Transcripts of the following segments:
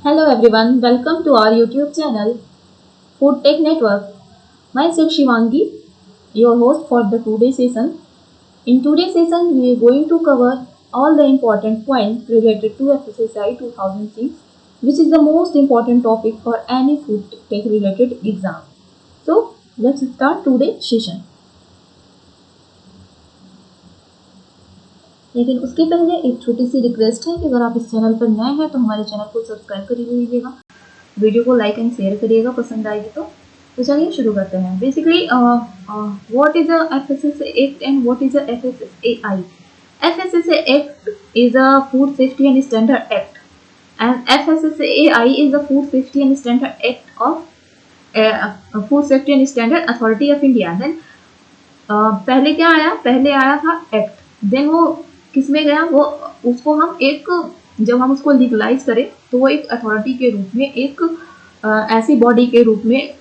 Hello everyone, welcome to our YouTube channel Food Tech Network. Myself Shivangi, your host for the today session. In today's session, we are going to cover all the important points related to FSSI 2006, which is the most important topic for any food tech related exam. So, let's start today's session. लेकिन उसके पहले एक छोटी सी request है कि अगर आप इस चैनल पर नए हैं तो हमारे चैनल को सब्सक्राइब कर लीजिएगा, वीडियो को लाइक एंड शेयर करिएगा पसंद आएगी तो चलिए शुरू करते हैं. Basically what is a FSSA act and what is a FSSAI. FSSA act is a food safety and standard act and FSSAI is a food safety and standard act of food safety and standard authority of India. Then पहले क्या आया, पहले आया था act, then वो किस में गया, वो उसको हम एक, जब हम उसको लीगलाइज करें तो वो एक अथॉरिटी के रूप में, एक ऐसी बॉडी के रूप में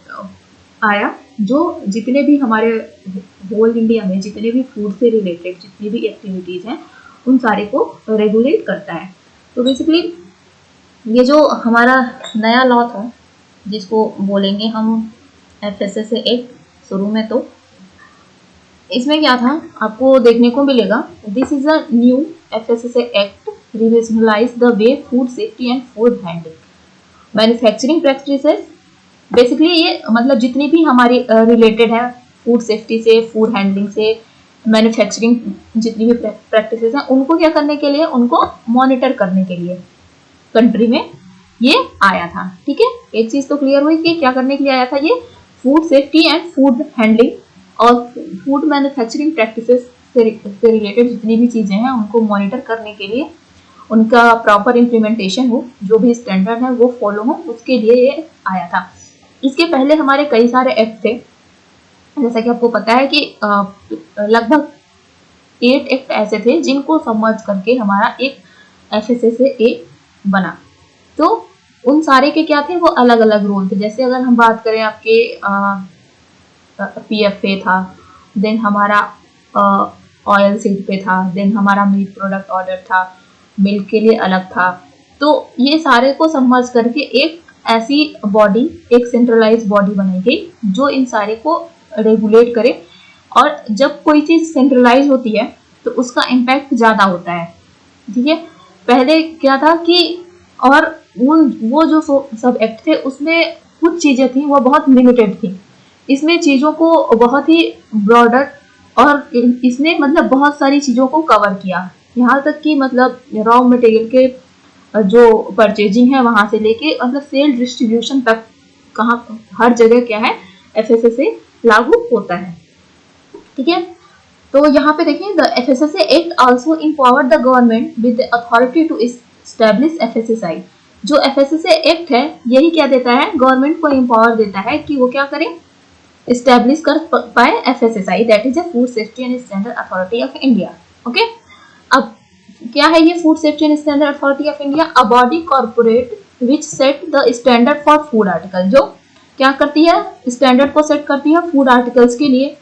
आया जो जितने भी हमारे होल इंडिया में जितने भी फूड से रिलेटेड जितनी भी एक्टिविटीज हैं उन सारे को रेगुलेट करता है. तो बेसिकली ये जो हमारा नया लॉ था जिसको बोलेंगे हम एफएसएसए एक्ट शुरू में, तो इसमें क्या था आपको देखने को मिलेगा. This is a new FSSA act revisionalise the way food safety and food handling manufacturing practices. Basically ये मतलब जितनी भी हमारी रिलेटेड है फूड सेफ्टी से, फूड हैंडलिंग से, मैन्युफैक्चरिंग जितनी भी प्रैक्टिसेस हैं उनको क्या करने के लिए, उनको मॉनिटर करने के लिए कंट्री में ये आया था. ठीक है, एक चीज तो क्लियर हुई कि क्या करने के लिए आया था ये, food safety and food handling और फूड मैन्युफैक्चरिंग प्रैक्टिसेस से रिलेटेड जितनी भी चीज़ें हैं उनको मॉनिटर करने के लिए, उनका प्रॉपर इम्प्लीमेंटेशन हो, जो भी स्टैंडर्ड है वो फॉलो हो, उसके लिए ये आया था. इसके पहले हमारे कई सारे एक्ट थे, जैसा कि आपको पता है कि लगभग 8 एक्ट ऐसे थे जिनको समर्ज करके हमारा एक एफएसएसए बना. तो उन सारे के क्या थे, वो अलग अलग रूल थे. जैसे अगर हम बात करें आपके पीएफए था, देन हमारा ऑयल सीड पे था, देन हमारा मीट प्रोडक्ट ऑर्डर था, मिल्क के लिए अलग था. तो ये सारे को समर्ज करके एक ऐसी बॉडी, एक सेंट्रलाइज बॉडी बनाई गई जो इन सारे को रेगुलेट करे. और जब कोई चीज सेंट्रलाइज होती है तो उसका इम्पैक्ट ज्यादा होता है. ठीक है, पहले क्या था कि और वो जो सब एक्ट थे उसमें कुछ चीजें थी वो बहुत लिमिटेड थी. इसमें चीज़ों को बहुत ही ब्रॉडर और इसने मतलब बहुत सारी चीज़ों को कवर किया, यहाँ तक कि मतलब रॉ मटेरियल के जो परचेजिंग है वहाँ से लेके मतलब सेल डिस्ट्रीब्यूशन तक, कहाँ हर जगह क्या है एफएसएसए लागू होता है. ठीक है, तो यहाँ पे देखिए, the FSSA act also empower the government with the authority to establish FSSI. जो एफएसएसए एक्ट है यही क्या देता है, गवर्नमेंट को एम्पावर देता है कि वो क्या करे, एस्टैब्लिश कर पाए FSSI, that is a food safety and standard authority of India. Okay, अब क्या है ये food safety and standard authority of India? A body corporate which set the standard for food article. जो क्या करती है, स्टैंडर्ड को सेट करती है फूड आर्टिकल्स के लिए.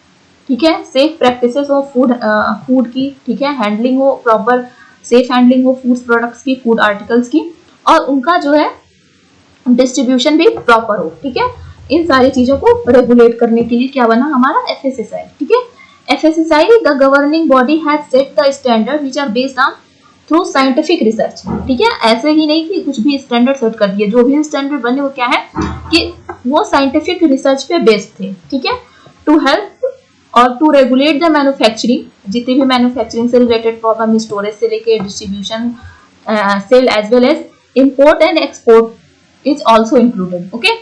ठीक है, सेफ प्रैक्टिसेस हो फूड की. ठीक है, हैंडलिंग हो, प्रॉपर सेफ हैंडलिंग हो फूड प्रोडक्ट्स की, फूड आर्टिकल्स की, और उनका जो है डिस्ट्रीब्यूशन भी प्रॉपर हो. ठीक है, इन सारी चीजों को रेगुलेट करने के लिए क्या बना हमारा एफएसएसआई. ठीक है, FSSI the governing body has set the standard which are based on through scientific research. ठीक है, ऐसे ही नहीं कि कुछ भी स्टैंडर्ड सेट कर दिए, जो भी स्टैंडर्ड बने वो क्या है कि वो साइंटिफिक रिसर्च पे बेस्ड थे. ठीक है, टू हेल्प और टू रेगुलेट द मैन्युफैक्चरिंग, जितनी भी मैन्युफैक्चरिंग से रिलेटेड प्रॉब्लम, स्टोरेज से लेके distribution, sale as well as import and export is also included. Okay,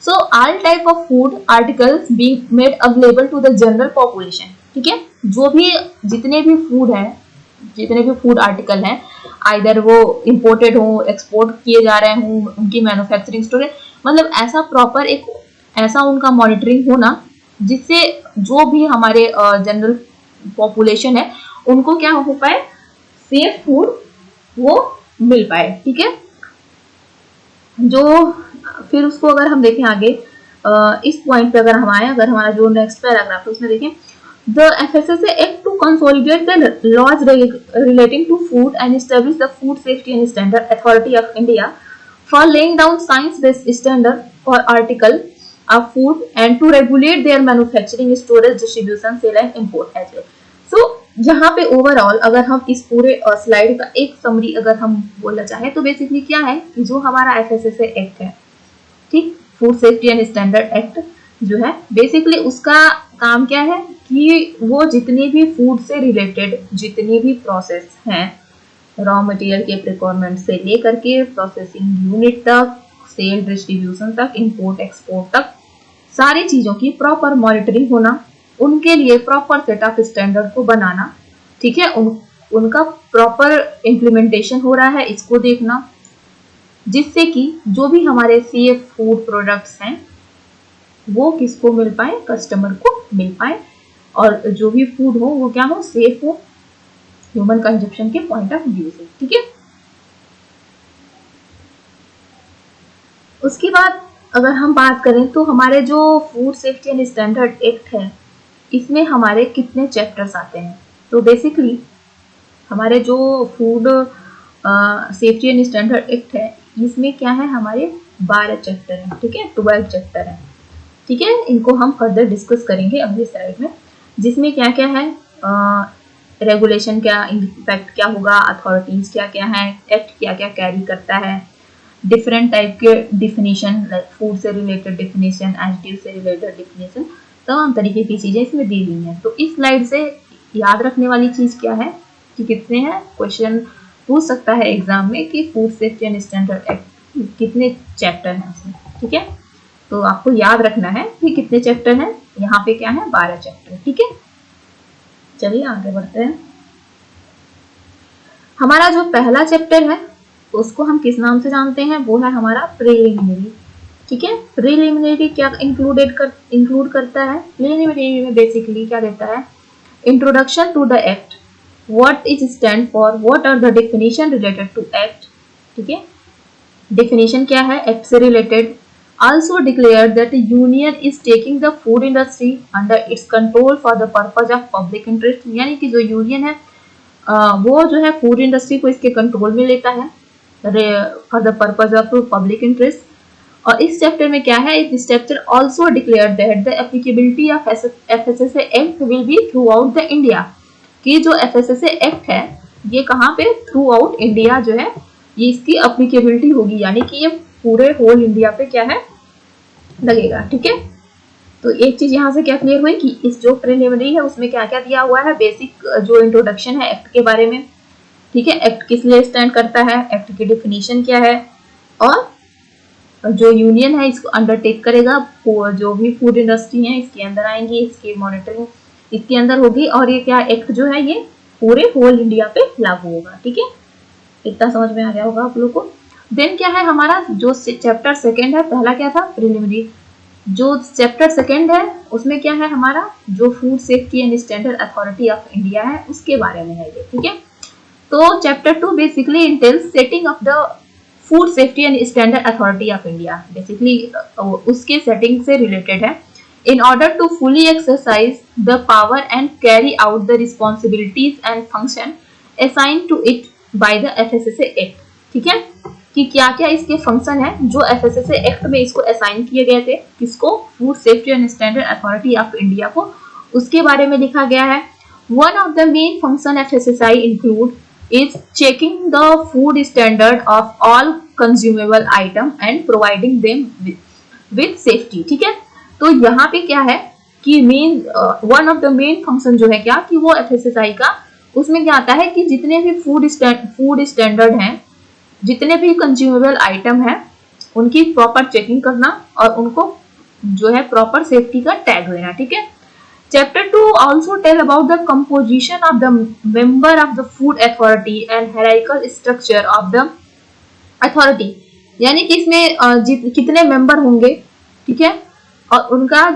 so all type of food articles being made available to the general population. ठीक है, जो भी जितने भी फूड है, जितने भी फूड आर्टिकल हैं, आइदर वो इंपोर्टेड हो, एक्सपोर्ट किए जा रहे हों, उनकी मैन्युफैक्चरिंग स्टोरेज, मतलब ऐसा प्रॉपर एक ऐसा उनका मॉनिटरिंग होना जिससे जो भी हमारे जनरल पॉपुलेशन है उनको क्या हो पाए, सेफ फूड वो मिल पाए. ठीक है, जो फिर उसको अगर हम देखें आगे इस पॉइंट पे अगर हम आए, अगर हमारा जो नेक्स्ट पैराग्राफ है उसमें देखें, the FSSA act to consolidate the laws relating to food and establish the food safety and standard authority of India for laying down science-based standard for article of food and to regulate their manufacturing, storage, distribution, sale and import as well. So यहाँ पे overall अगर हम इस पूरे slide का एक summary अगर हम बोलना चाहें तो बेसिकली क्या है कि जो हमारा FSSAI एक्ट है, ठीक, food safety and standard act जो है, बेसिकली उसका काम क्या है कि वो जितने भी फूड से रिलेटेड जितनी भी प्रोसेस हैं, रॉ मटेरियल के प्रिक्वायरमेंट से लेकर के प्रोसेसिंग यूनिट तक, सेल डिस्ट्रीब्यूशन तक, इंपोर्ट एक्सपोर्ट तक, सारी चीजों की प्रॉपर मॉनिटरिंग होना, उनके लिए प्रॉपर सेट ऑफ स्टैंडर्ड को बनाना, ठीक है, उनका प्रॉपर इम्प्लीमेंटेशन हो रहा है, इसको देखना, जिससे कि जो भी हमारे सेफ फूड प्रोडक्ट्स हैं वो किसको मिल पाए, कस्टमर को मिल पाए, और जो भी फूड हो वो क्या हो, सेफ हो ह्यूमन कंजप्शन के पॉइंट ऑफ व्यू से, ठीक है। उसके बाद अगर हम बात करें तो हमारे जो food safety and standard act है इसमें हमारे कितने चैप्टर्स आते हैं, तो बेसिकली हमारे जो food safety and standard act है इसमें क्या है, हमारे 12 चैप्टर हैं, ठीक है, 12 चैप्टर हैं, ठीक है। इनको हम फर्दर डिस्कस करेंगे अगले स्लाइड में, जिसमें क्या क्या है, रेगुलेशन क्या इम्पैक्ट क्या होगा, अथॉरिटीज क्या क्या है, एक्ट क्या क्या कैरी करता है, डिफरेंट टाइप के डिफिनीशन लाइक फूड से रिलेटेड डिफिनीशन, एडिटिव से रिलेटेड डिफिनीशन, तमाम तरीके की चीजें इसमें दी हुई हैं। तो इस स्लाइड से याद रखने वाली चीज क्या है कि कितने हैं, क्वेश्चन पूछ सकता है एग्जाम में कि food safety and standard act कितने चैप्टर हैं उसमें, ठीक है। तो आपको याद रखना है कि कितने चैप्टर हैं, यहाँ पे क्या है 12 चैप्टर, ठीक है। चलिए आगे बढ़ते हैं। हमारा जो पहला चैप्टर है उसको हम किस नाम से जानते हैं, वो है हमारा प्रिलिमिनरी, ठीक है। प्रिलिमिनरी क्या इंक्लूड करता है, प्रिलिमिनरी में बेसिकली क्या देता है, introduction to the act, what is stand for, what are the definition related to act, ठीक है, डेफिनेशन क्या है एक्ट से related, also declared that the union is taking the food industry under its control for the purpose of public interest, यानी कि जो union है वो जो है फूड इंडस्ट्री को इसके कंट्रोल में लेता है for the purpose of public interest. और इस चैप्टर में क्या है, इस chapter also declare that the applicability of FSSAI act will be through out the India, कि जो FSSAI एक्ट है ये कहाँ पे, थ्रू आउट इंडिया जो है ये इसकी एप्लीकेबिलिटी होगी, यानी कि ये पूरे होल इंडिया पे क्या है लगेगा, ठीक है। तो एक चीज यहाँ से क्या क्लियर हुई कि इस जो प्रिलिमिनरी है उसमें क्या क्या दिया हुआ है, बेसिक जो इंट्रोडक्शन है एक्ट के बारे में, ठीक है, एक्ट किस लिए स्टैंड करता है, एक्ट की डेफिनेशन क्या है, और जो यूनियन है इसको अंडरटेक करेगा, जो भी फूड इंडस्ट्री है इसके अंदर आएंगी, इसकी मॉनिटरिंग इसके अंदर होगी, और ये क्या एक्ट जो है ये पूरे होल इंडिया पे लागू होगा, ठीक है। इतना समझ में आ गया होगा आप लोगों को। देन क्या है हमारा जो चैप्टर सेकेंड है, पहला क्या था प्रिलिमिनरी, जो चैप्टर सेकेंड है उसमें क्या है हमारा जो food safety and standard authority of India है उसके बारे में है ये, ठीक है। तो chapter 2 basically entails setting of the food safety and standard authority of India, basically उसके सेटिंग से रिलेटेड है, in order to fully exercise the power and carry out the responsibilities and function assigned to it by the FSSAI act, ठीक है, कि क्या क्या इसके function है जो FSSAI एक्ट में इसको असाइन किए गए थे, किसको, food safety and standard authority of India को, उसके बारे में लिखा गया है। One of the main function FSSAI include is checking the food standard of all consumable item and providing them with safety, ठीक है। तो यहाँ पे क्या है कि main one of the main function जो है क्या कि वो FSSAI का उसमें क्या आता है कि जितने भी फूड स्टैंडर्ड हैं, जितने भी कंज्यूमेबल आइटम है उनकी प्रॉपर चेकिंग करना और उनको जो है प्रॉपर सेफ्टी का टैग देना, ठीक है। Chapter 2 also tell about the composition of the member of the food authority and hierarchical structure of the authority, यानी कि इसमें कितने मेंबर होंगे, ठीक है, और उनका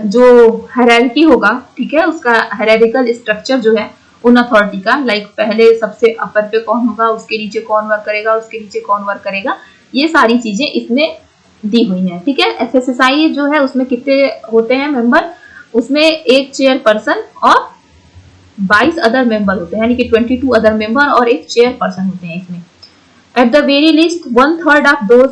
जो हायरार्की होगा, ठीक है, उसका हायरार्किकल स्ट्रक्चर जो है उन अथॉरिटी का, लाइक पहले सबसे अपर पे कौन होगा, उसके नीचे कौन वर्क करेगा, उसके नीचे कौन वर्क करेगा, ये सारी चीजें इसमें दी हुई हैं, ठीक है। FSSAI जो है उसमें कितने होते हैं मेंबर, उसमें एक चेयरपर्सन और 22 अदर मेंबर होते हैं, यानी कि 22 अदर मेंबर और एक चेयरपर्सन होते हैं इसमें। At the very least 1/3 of those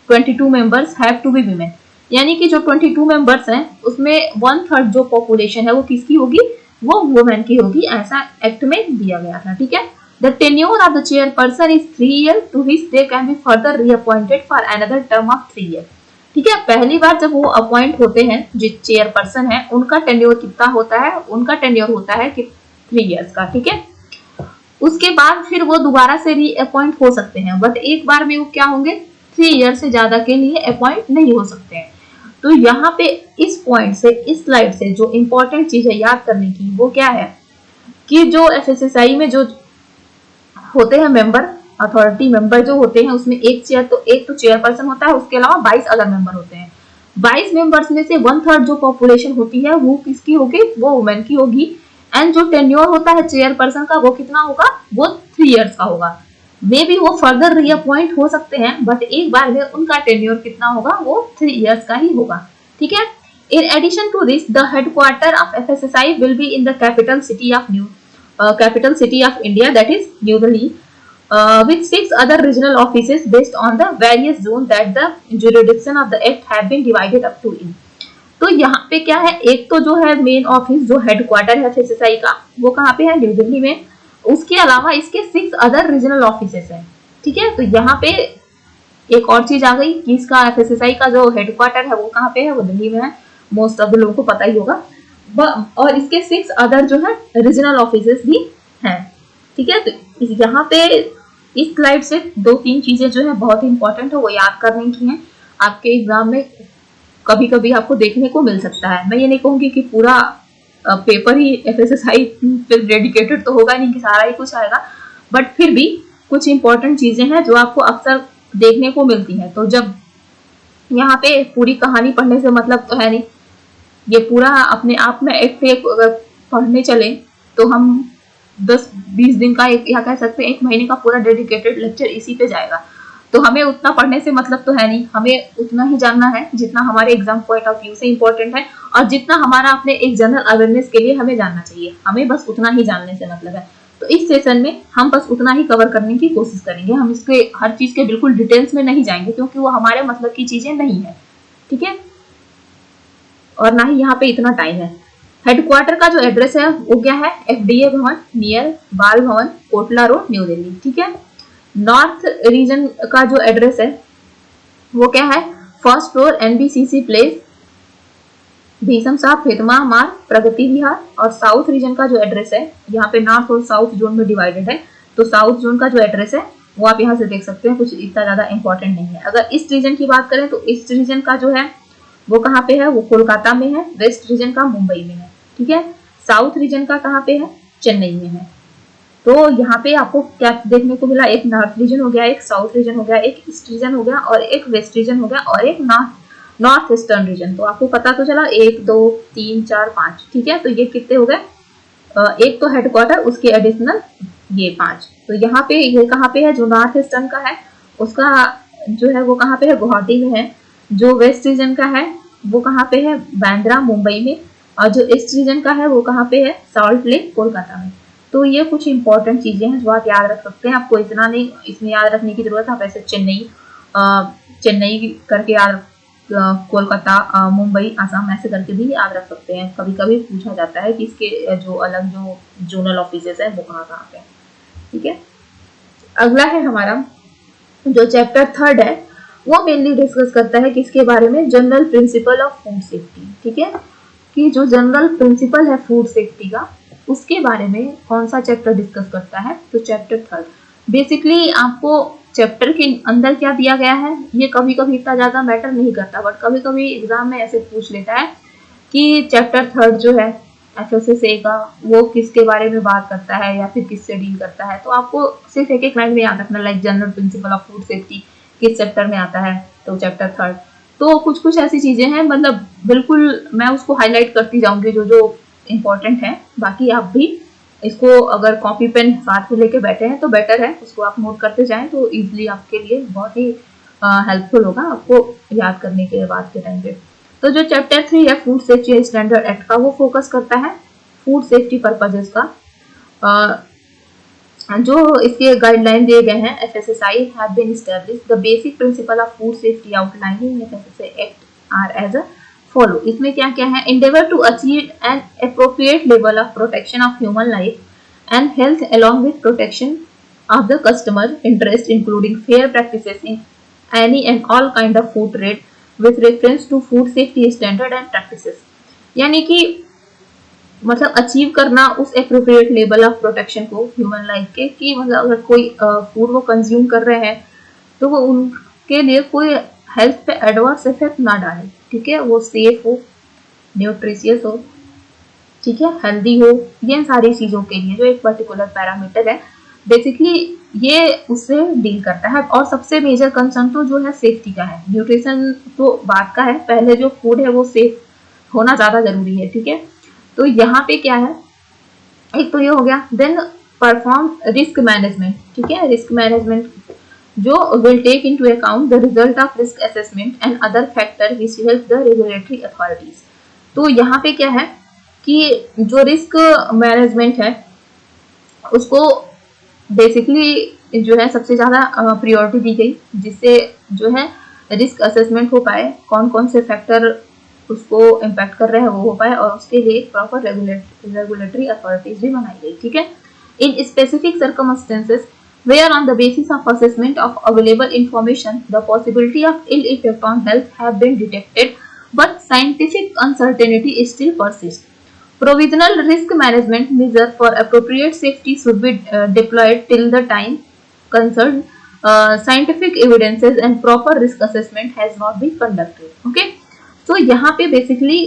22 members have to be women, यानी कि जो 22 मेंबर्स हैं उसमें 1/3 जो पॉपुलेशन है वो किसकी होगी, वो वुमेन की होगी, ऐसा एक्ट में दिया गया था। ठीक है, the tenure of the chairperson is 3 year to which they can be further reappointed for another term of 3 year. ठीक है, पहली बार जब वो अपॉइंट होते हैं जो चेयरपर्सन है उनका टेन्योर कितना होता है, उनका टेन्योर होता है कि 3 ईयर्स का। ठीक है, उसके बाद फिर वो दोबारा से रीअपॉइंट हो सकते हैं, बट एक बार में वो क्या होंगे, 3 ईयर से ज्यादा के लिए अपॉइंट नहीं हो सकते हैं। तो यहाँ पे इस पॉइंट से, इस स्लाइड से जो इंपॉर्टेंट चीज है याद करने की वो क्या है कि जो एफएसएसआई में जो होते हैं मेंबर, अथॉरिटी मेंबर जो होते हैं उसमें एक तो चेयरपर्सन होता है, उसके अलावा 22 अदर मेंबर होते हैं। 22 मेंबर्स में से 1/3 जो पॉपुलेशन होती है वो किसकी होगी, वो वुमेन की होगी। एंड जो टेन्योर होता है चेयरपर्सन का वो कितना होगा, वो 3 इयर्स का होगा। मे बी वो फर्दर रीअपॉइंट हो सकते हैं, बट एक बार में उनका टेन्योर कितना होगा, वो 3 इयर्स का ही होगा। ठीक है, in addition to this the headquarter of FSSI will be in the capital city of India, that is New Delhi, with 6 other regional offices based on the various zones that the jurisdiction of the act have been divided up to in। तो यहाँ पे क्या है, एक तो जो है main office जो हेडक्वार्टर है एफएसएसआई का वो कहाँ पे है, न्यू दिल्ली में। उसके अलावा इसके 6 अदर रीजनल ऑफिसेस हैं। ठीक है, तो यहाँ पे एक और चीज आ गई कि इसका एफएसएसआई का जो हेडक्वार्टर है वो कहाँ पे है, वो दिल्ली में है, मोस्ट ऑफ द लोगों को पता ही होगा। और इसके 6 अदर जो है रीजनल ऑफिसेस भी हैं। ठीक है, तो यहाँ पे इस स्लाइड से 2-3 चीजें जो है बहुत इंपॉर्टेंट है वो याद करने की हैं। आपके एग्जाम में कभी कभी आपको देखने को मिल सकता है। मैं ये नहीं कहूंगी कि पूरा पेपर ही एफएसएसआई पे डेडिकेटेड तो होगा नहीं कि सारा ही कुछ आएगा, बट फिर भी कुछ इंपॉर्टेंट चीजें हैं जो आपको अक्सर देखने को मिलती हैं। तो जब यहाँ पे पूरी कहानी पढ़ने से मतलब तो है नहीं, ये पूरा अपने आप में एक अगर पढ़ने चले तो हम 10-20 दिन का या कह सकते हैं 1 महीने का पूरा डेडिकेटेड लेक्चर इसी पे जाएगा। तो हमें उतना पढ़ने से मतलब तो है नहीं, हमें उतना ही जानना है जितना हमारे एग्जाम पॉइंट ऑफ व्यू से इंपॉर्टेंट है और जितना हमारा अपने एक जनरल अवेयरनेस के लिए हमें जानना चाहिए। हमें बस उतना ही जानने से मतलब है। तो इस सेशन में हम बस उतना ही कवर करने की कोशिश करेंगे। हम इसके हर चीज के बिल्कुल डिटेल्स में नहीं जाएंगे क्योंकि वो हमारे मतलब की चीजें नहीं है। ठीक है, और ना ही यहाँ पे इतना टाइम है। हेडक्वार्टर का जो एड्रेस है वो क्या है, एफडीए भवन नियर बाल भवन, कोटला रोड, न्यू दिल्ली। ठीक है, नॉर्थ रीजन का जो एड्रेस है वो क्या है, 1st floor NBCC place, Bhishma साहब फेतमा मार्ग, प्रगति विहार। और साउथ रीजन का जो एड्रेस है, यहाँ पे नॉर्थ और साउथ जोन में डिवाइडेड है, तो साउथ जोन का जो एड्रेस है वो आप यहाँ से देख सकते हैं, कुछ इतना ज्यादा इंपॉर्टेंट नहीं है। अगर ईस्ट रीजन की बात करें तो ईस्ट रीजन का जो है वो कहाँ पे है, वो कोलकाता में है। वेस्ट रीजन का मुंबई में है। ठीक है, साउथ रीजन का कहाँ पे है, चेन्नई में है। तो यहाँ पे आपको क्या देखने को मिला, एक नॉर्थ रीजन हो गया, एक साउथ रीजन हो गया, एक ईस्ट रीजन हो गया और एक वेस्ट रीजन हो गया और एक नॉर्थ ईस्टर्न रीजन। तो आपको पता तो चला 1 2 3 4 5। ठीक है, तो ये कितने हो गए, एक तो हेडक्वार्टर, उसके एडिशनल ये 5। तो यहाँ पे ये कहाँ पे है, जो नॉर्थ ईस्टर्न का है उसका जो है वो कहाँ पे है, गुवाहाटी में है। जो वेस्ट रीजन का है वो कहाँ पे है, बांद्रा मुंबई में। और जो ईस्ट रीजन का है वो कहाँ पे है, सॉल्ट लेक कोलकाता में। तो ये कुछ इंपॉर्टेंट चीजें हैं जो आप याद रख सकते हैं। आपको इतना नहीं इसमें याद रखने की जरूरत है, आप ऐसे चेन्नई करके याद, कोलकाता, मुंबई, आसाम ऐसे करके भी याद रख सकते हैं। कभी कभी पूछा जाता है कि इसके जो अलग जो जोनल ऑफिसेस है वो कहाँ पे। ठीक है, अगला है हमारा जो चैप्टर 3 है वो मेनली डिस्कस करता है किसके बारे में, general principle of food safety. ठीक है, कि जो जनरल प्रिंसिपल है फूड सेफ्टी का उसके बारे में कौन सा चैप्टर डिस्कस करता है, तो चैप्टर 3। बेसिकली आपको चैप्टर के अंदर क्या दिया गया है ये कभी कभी इतना ज्यादा मैटर नहीं करता, बट कभी कभी एग्जाम में ऐसे पूछ लेता है कि चैप्टर 3 जो है एफएसएसए का वो किसके बारे में बात करता है या फिर किससे डील करता है। तो आपको सिर्फ एक लाइन में याद रखना, like general principle of food safety किस चैप्टर में आता है, तो चैप्टर 3। तो कुछ ऐसी चीजें हैं, मतलब बिल्कुल मैं उसको हाईलाइट करती जाऊंगी जो जो इम्पोर्टेंट है। बाकी आप भी इसको अगर कॉपी पेन साथ में लेके बैठे हैं तो बेटर है, उसको आप नोट करते जाएं तो इजीली आपके लिए बहुत ही हेल्पफुल होगा आपको याद करने के बाद के टाइम पे। तो जो चैप्टर 3 है फूड सेफ्टी स्टैंडर्ड एक्ट का, वो फोकस करता है फूड सेफ्टी पर्पजेस का। जो इसके गाइडलाइन दिए गए हैं, FSSAI have been established. The basic principle of food safety outlined in FSSAI Act are as follow. इसमें क्या क्या है? Endeavor to achieve an appropriate level of protection of human life and health along with protection of the customer interest, including fair practices in any and all kind of food trade with reference to food safety standard and practices. यानी कि मतलब achieve करना उस appropriate level of protection को human life के, कि मतलब अगर कोई फूड वो कंज्यूम कर रहे हैं तो वो उनके लिए कोई हेल्थ पे एडवर्स इफेक्ट ना डाले, ठीक है, वो सेफ हो, न्यूट्रिशियस हो, ठीक है, हेल्दी हो, ये सारी चीज़ों के लिए जो एक पर्टिकुलर पैरामीटर है बेसिकली ये उससे डील करता है। और सबसे मेजर कंसर्न तो जो है सेफ्टी का है, न्यूट्रिशन तो बात का है, पहले जो फूड है वो सेफ होना ज़्यादा ज़रूरी है, ठीक है। तो यहाँ पे क्या है, एक तो ये हो गया, देन परफॉर्म रिस्क मैनेजमेंट, ठीक है, रिस्क मैनेजमेंट जो will take into account the result of risk assessment and other factor which help the regulatory authorities. तो यहाँ पे क्या है कि जो रिस्क मैनेजमेंट है उसको बेसिकली जो है सबसे ज़्यादा प्रायोरिटी दी गई, जिससे जो है रिस्क असेसमेंट हो पाए, कौन कौन से फैक्टर उसको इम्पैक्ट कर रहे हैं वो हो पाए, और उसके लिए प्रॉपर रेगुलेटरी अथॉरिटीज भी बनाई गई, ठीक है। In specific circumstances where on the basis of assessment of available information the possibility of ill effect on health have been detected but scientific uncertainty still persists. Provisional risk management measures for appropriate safety should be deployed till the time concerned scientific evidences and proper risk assessment has not been conducted. Okay, तो यहाँ पे basically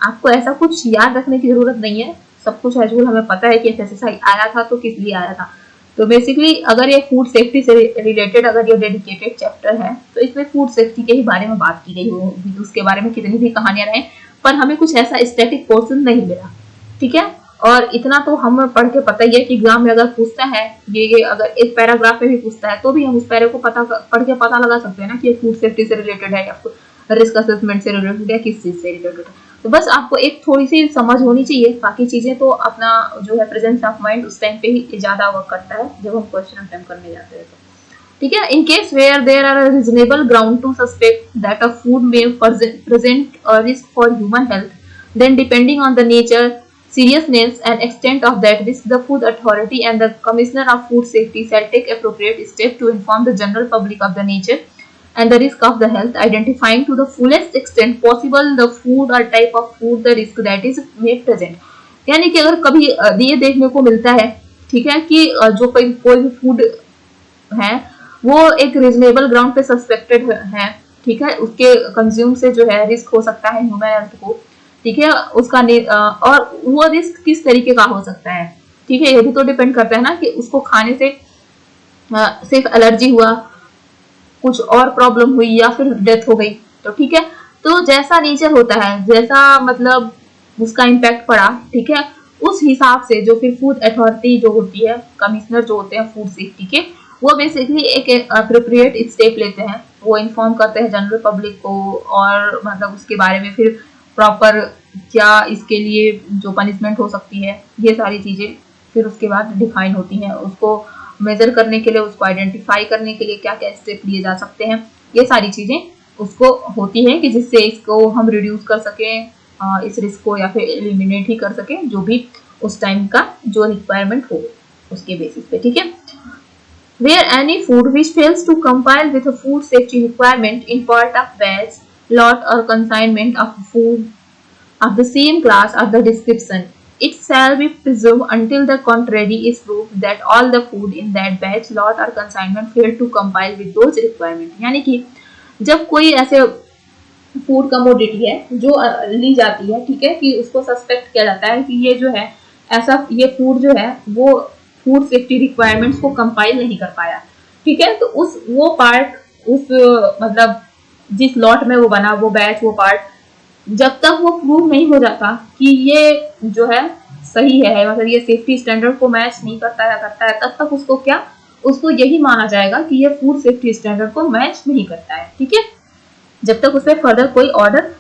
आपको ऐसा कुछ याद रखने की जरूरत नहीं है, सब कुछ एज वेल हमें पता है कि FSSAI आया था तो किस लिए आया था। तो बेसिकली अगर ये फूड सेफ्टी से रिलेटेड अगर ये डेडिकेटेड चैप्टर है तो इसमें फूड सेफ्टी के ही बारे में बात की गई होगी, उसके बारे में कितनी भी कहानियां रहे, पर हमें कुछ ऐसा स्टैटिक पोर्शन नहीं मिला, ठीक है। और इतना तो हम पढ़ के पता ही है कि एग्जाम में अगर पूछता है ये अगर एक पैराग्राफ में भी पूछता है तो भी हम उस पैरा को पढ़ के पता लगा सकते हैं ना कि ये फूड सेफ्टी से रिलेटेड है या रिस्क असेसमेंट से रिलेटेड है, किस चीज से रिलेटेड है। तो बस आपको एक थोड़ी सी समझ होनी चाहिए, बाकी चीजें तो अपना जो है प्रेजेंस ऑफ माइंड उस टाइम पे ही ज्यादा वर्क करता है जब हम क्वेश्चन अटेम्प्ट करने जाते हैं तो, ठीक है। In case where there are reasonable ground to suspect that a food may present a risk for human health, then depending on the nature, seriousness and extent of that risk, the food authority and the commissioner of food safety shall take appropriate steps to inform the general public of the nature and the risk of the health, identifying to the fullest extent possible the food or type of food the risk that is may present। यानी कि अगर कभी ये देखने को मिलता है, ठीक है, कि जो कोई भी फूड है वो एक रीजनेबल ग्राउंड पे सस्पेक्टेड है, ठीक है, उसके कंज्यूम से जो है रिस्क हो सकता है ह्यूमन हेल्थ को, ठीक है, उसका और वो रिस्क किस तरीके का हो सकता है, ठीक है, ये भी तो डिपेंड करता है ना कि उसको खाने से सिर्फ एलर्जी हुआ, कुछ और प्रॉब्लम हुई या फिर डेथ हो गई, तो ठीक है। तो जैसा नेचर होता है, जैसा मतलब उसका इम्पैक्ट पड़ा, ठीक है, उस हिसाब से जो फिर फूड अथॉरिटी जो होती है, कमिश्नर जो होते हैं फूड सेफ्टी के, वो बेसिकली एक अप्रोप्रिएट स्टेप लेते हैं, वो इन्फॉर्म करते हैं जनरल पब्लिक को, और मतलब उसके बारे में फिर प्रॉपर क्या इसके लिए जो पनिशमेंट हो सकती है, ये सारी चीज़ें फिर उसके बाद डिफाइन होती हैं, उसको मेजर करने के लिए, उसको आइडेंटिफाई करने के लिए क्या क्या स्टेप लिए जा सकते हैं, ये सारी चीज़ें उसको होती हैं कि जिससे इसको हम रिड्यूस कर सकें, इस रिस्क को, या फिर एलिमिनेट ही कर सकें, जो भी उस टाइम का जो रिक्वायरमेंट हो उसके बेसिस पे, ठीक है। Where any food which fails to comply with a food safety requirement in part of batch, lot or consignment of food of the same class or the description, it shall be preserved until the contrary is proved that all the food in that batch, lot or consignment failed to comply with those requirements। यानी कि जब कोई ऐसे food commodity है जो ली जाती है, ठीक है, कि उसको सस्पेक्ट किया जाता है कि ये जो है ऐसा ये फूड जो है वो फूड सेफ्टी रिक्वायरमेंट्स को कंपाइल नहीं कर पाया, ठीक है, तो उस वो पार्ट उस मतलब जिस लॉट में वो बना, वो बैच, वो पार्ट, जब तक वो प्रूव नहीं हो जाता कि ये जो है सही है, मतलब ये सेफ्टी स्टैंडर्ड को मैच नहीं करता है, तब तक उसको क्या, उसको यही माना जाएगा कि ये फूड सेफ्टी स्टैंडर्ड को मैच नहीं करता है, ठीक है, जब तक उससे फर्दर कोई ऑर्डर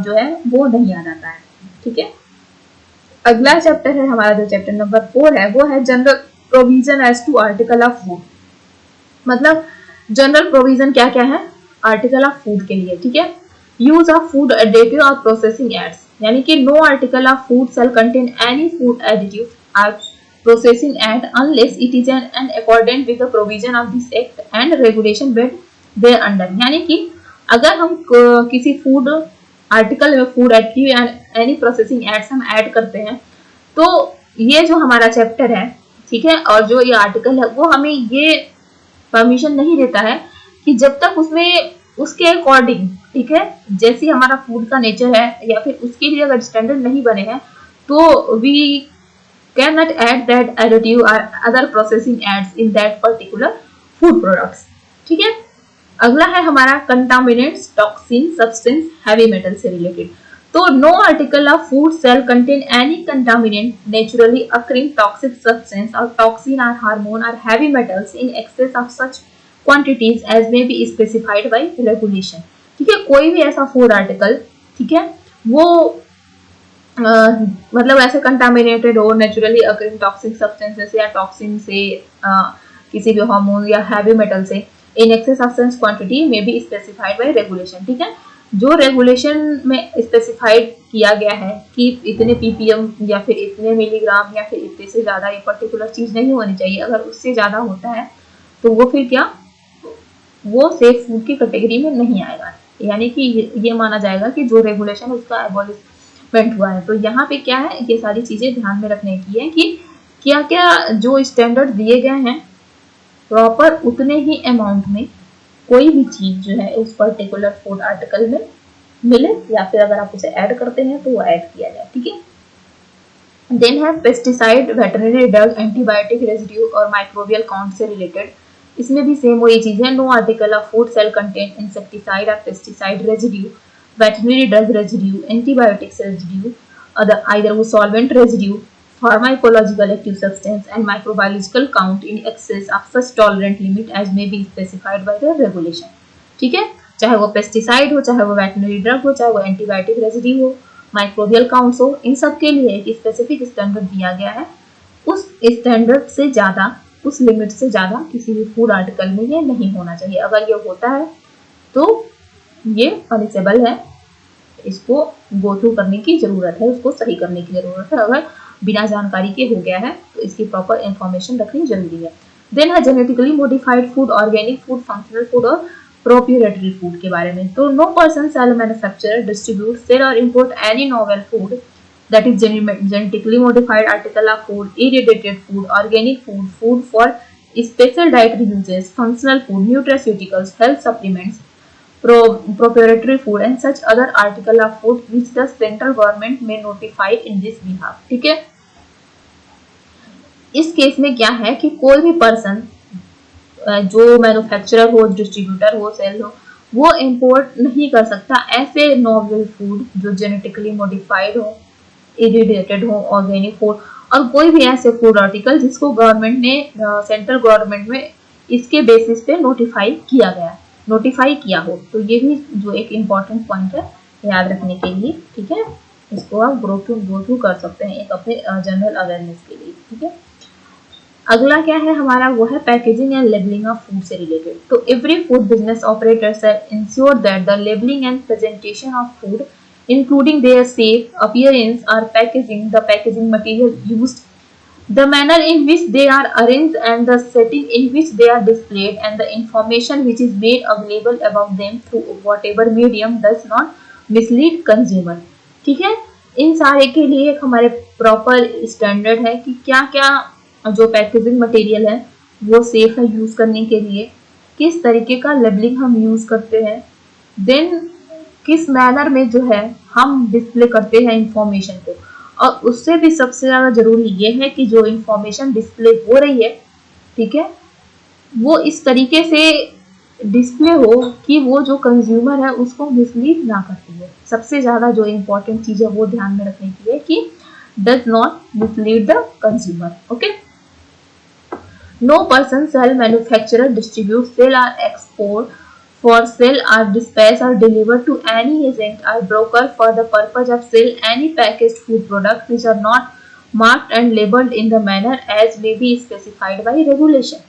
जो है वो नहीं आ जाता है, ठीक है। अगला चैप्टर है हमारा, जो चैप्टर नंबर 4 है वो है general provision as to article of food, मतलब जनरल प्रोविजन क्या क्या है आर्टिकल ऑफ फूड के लिए, ठीक है। यूज ऑफ फूड एडिटिव और प्रोसेसिंग एड्स, यानी कि no article of food sale contain any food additive और processing aid unless it is an accordant with the provision of this act and regulation bed thereunder, यानी कि अगर हम किसी food article में food additive and any processing aids हम add करते हैं, तो ये जो हमारा चैप्टर है, ठीक है, और जो ये आर्टिकल है वो हमें ये परमिशन नहीं देता है कि जब तक उसमें उसके अकॉर्डिंग, ठीक है, जैसे हमारा फूड का नेचर है या फिर उसके लिए अगर स्टैंडर्ड नहीं बने हैं, तो we can not add that additive और other processing aids in that particular food products, ठीक है। अगला है हमारा contaminants, toxin, substance, heavy metal से रिलेटेड। तो no article of food sale contain any contaminant, naturally occurring toxic substance और toxin और हार्मोन और heavy metals in excess of such quantities as may be specified by regulation, ठीक है। कोई भी ऐसा फूड आर्टिकल, ठीक है, वो मतलब ऐसे कंटामिनेटेड हो, नेचुरली अकरिंग टॉक्सिक सब्सटेंसेस या टॉक्सिन से, किसी भी हार्मोन या हैवी मेटल से, इन एक्सेस ऑफ सच क्वांटिटी में बी स्पेसिफाइड बाय रेगुलेशन, ठीक है। जो रेगुलेशन में स्पेसिफाइड किया गया है कि इतने पीपीएम या फिर इतने मिलीग्राम या फिर इतने से ज्यादा ये पर्टिकुलर चीज नहीं होनी चाहिए, अगर उससे ज्यादा होता है तो वो फिर क्या, वो सेफ फूड की कैटेगरी में नहीं आएगा, यानी कि ये माना जाएगा कि जो रेगुलेशन उसका एबॉलिशमेंट हुआ है। तो यहाँ पे क्या है, ये सारी चीजें ध्यान में रखने की है कि क्या क्या जो स्टैंडर्ड दिए गए हैं प्रॉपर उतने ही अमाउंट में कोई भी चीज जो है उस पर्टिकुलर फूड आर्टिकल में मिले, या फिर अगर आप उसे ऐड करते हैं तो वो ऐड किया जाए, ठीक है। देन है pesticide, veterinary drug, antibiotic residue और माइक्रोबियल काउंट से रिलेटेड। इसमें भी सेम वही चीज है, no article of food sale contain insecticide और pesticide residue, veterinary drug residue, antibiotics residue, either वो solvent residue, pharmacological active substance and microbiological count in excess of such tolerant limit as may be specified by the regulation, ठीक है। चाहे वो pesticide हो, चाहे वो veterinary drug हो, चाहे वो एंटीबायोटिक रेजिड्यू हो, माइक्रोबियल काउंट्स हो, इन सब के लिए एक स्पेसिफिक स्टैंडर्ड दिया गया है। उस स्टैंडर्ड से ज्यादा, उस लिमिट से ज्यादा किसी भी फूड आर्टिकल में ये नहीं होना चाहिए। अगर ये होता है तो ये पनिशेबल है, इसको गो थ्रू करने की जरूरत है, उसको सही करने की जरूरत है। अगर बिना जानकारी के हो गया है तो इसकी प्रॉपर इंफॉर्मेशन रखनी जरूरी है। देन है genetically modified food, organic food, functional food और प्रोप्रिएटरी फूड के बारे में। तो no person sale, manufacture, distribute, sale और import any novel food that is genetically modified article of food, irradiated food, organic food, food for special dietary uses, functional food, nutraceuticals, health supplements, proprietary food and such other article of food which the central government may notify in this behalf, ठीक है। इस case में क्या है कि कोई भी person जो मैन्युफैक्चरर हो, डिस्ट्रीब्यूटर हो, सेल हो, वो इंपोर्ट नहीं कर सकता ऐसे नोवेल फूड जो जेनेटिकली मॉडिफाइड हो, इरिडेटेड हो, ऑर्गेनिक फूड और कोई भी ऐसे फूड आर्टिकल जिसको गवर्नमेंट ने, सेंट्रल गवर्नमेंट में इसके बेसिस पे नोटिफाई किया हो। तो ये भी जो एक इम्पॉर्टेंट पॉइंट है याद रखने के लिए, ठीक है। इसको आप गो थ्रू कर सकते हैं एक अपने जनरल अवेयरनेस के लिए, ठीक है। अगला क्या है हमारा, वो है packaging and labelling of food से रिलेटेड। तो every food business operators ensure that the labelling and presentation of food including their shape, appearance or packaging, the packaging material used, the manner in which they are arranged and the setting in which they are displayed and the information which is made available about them through whatever medium does not mislead consumer, ठीक है। इन सारे के लिए एक हमारे proper standard है कि क्या क्या जो पैकेजिंग मटेरियल है वो सेफ है यूज करने के लिए, किस तरीके का लेबलिंग हम यूज करते हैं, देन किस मैनर में जो है हम डिस्प्ले करते हैं इंफॉर्मेशन को, और उससे भी सबसे ज्यादा जरूरी ये है कि जो इंफॉर्मेशन डिस्प्ले हो रही है, ठीक है, वो इस तरीके से डिस्प्ले हो कि वो जो कंज्यूमर है उसको मिसलीड ना करती है। सबसे ज्यादा जो इम्पोर्टेंट चीज है वो ध्यान में रखने की है कि does not mislead the consumer, okay. No person sale, manufacturer, distribute, sale और export for sale or dispatch or deliver to any agent or broker for the purpose of sale any packaged food products which are not marked and labeled in the manner as may be specified by regulation.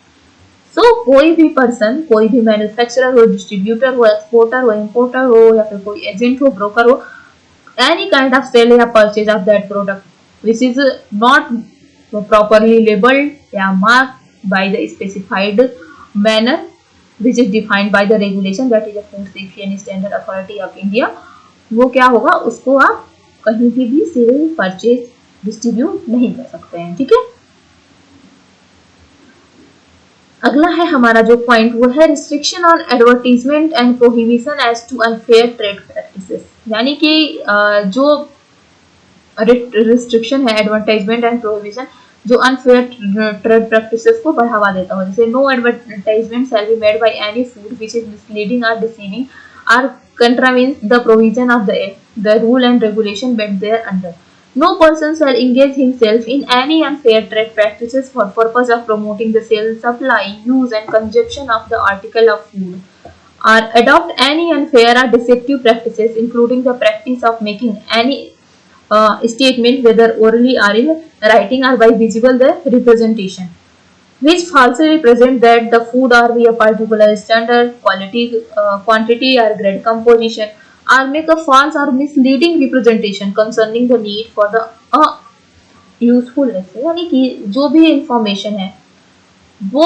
So कोई भी person, कोई भी manufacturer हो, distributor हो, exporter हो, importer हो या फिर कोई एजेंट हो, ब्रोकर हो, any kind of sale या purchase of that product which is not properly labeled या marked by the specified manner which is defined by the regulation, that is the Food Safety and Standard Authority of India, वो क्या होगा, उसको आप कहीं भी cell, purchase, distribute नहीं कर सकते हैं। ठीक है, अगला है हमारा जो पॉइंट वो है restriction on advertisement and prohibition as to unfair trade practices. यानी कि जो रिस्ट्रिक्शन है एडवर्टाइजमेंट एंड प्रोहिबिशन जो अनफेयर ट्रेड प्रैक्टिसेस को बढ़ावा देता हो, जैसे no advertisement shall be made by any food which is misleading और डिसीविंग और contravenes the provision of the act, the rule and regulation made thereunder. No person shall engage himself in any unfair trade practices for purpose of promoting the sale, supply, use and consumption of the article of food, or adopt any unfair or deceptive practices, including the practice of making any statement, whether orally or in writing or by visible the representation, which falsely represent that the food are be a particular standard, quality, quantity or grade composition, or make a false or misleading representation concerning the need for the usefulness। यानी कि जो भी information है वो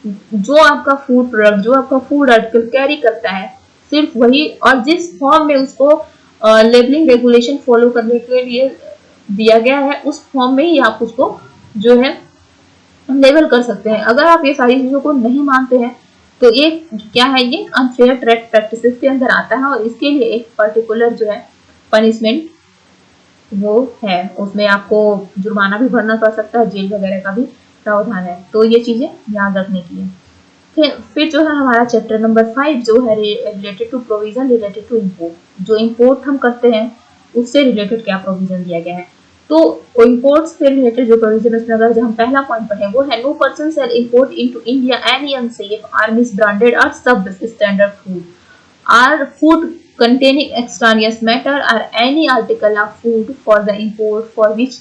जो आपका food product, जो आपका फूड आर्टिकल कैरी करता है, सिर्फ वही, और जिस फॉर्म में उसको लेबलिंग रेगुलेशन फॉलो करने के लिए दिया गया है उस फॉर्म में ही आप उसको जो है लेबल कर सकते हैं। अगर आप ये सारी चीजों को नहीं मानते हैं तो एक क्या है, ये अनफेयर ट्रेड प्रैक्टिसेस के अंदर आता है और इसके लिए एक पर्टिकुलर जो है पनिशमेंट वो है, उसमें आपको जुर्माना भी भरना पड़ सकता है, जेल वगैरह का भी प्रावधान है। तो ये चीजें याद रखने की है। फिर जो है हमारा चैप्टर नंबर 5 जो है related to provision related to import. जो इम्पोर्ट हम करते हैं उससे रिलेटेड क्या प्रोविजन दिया गया है, तो इम्पोर्ट से रिलेटेड जो प्रोविजन उसमें अगर जो हम पहला पॉइंट पढ़े वो है no person shall import into India any unsafe और मिसब्रांडेड और सब स्टैंडर्ड फूड और food containing extraneous matter or any article of food for the import for which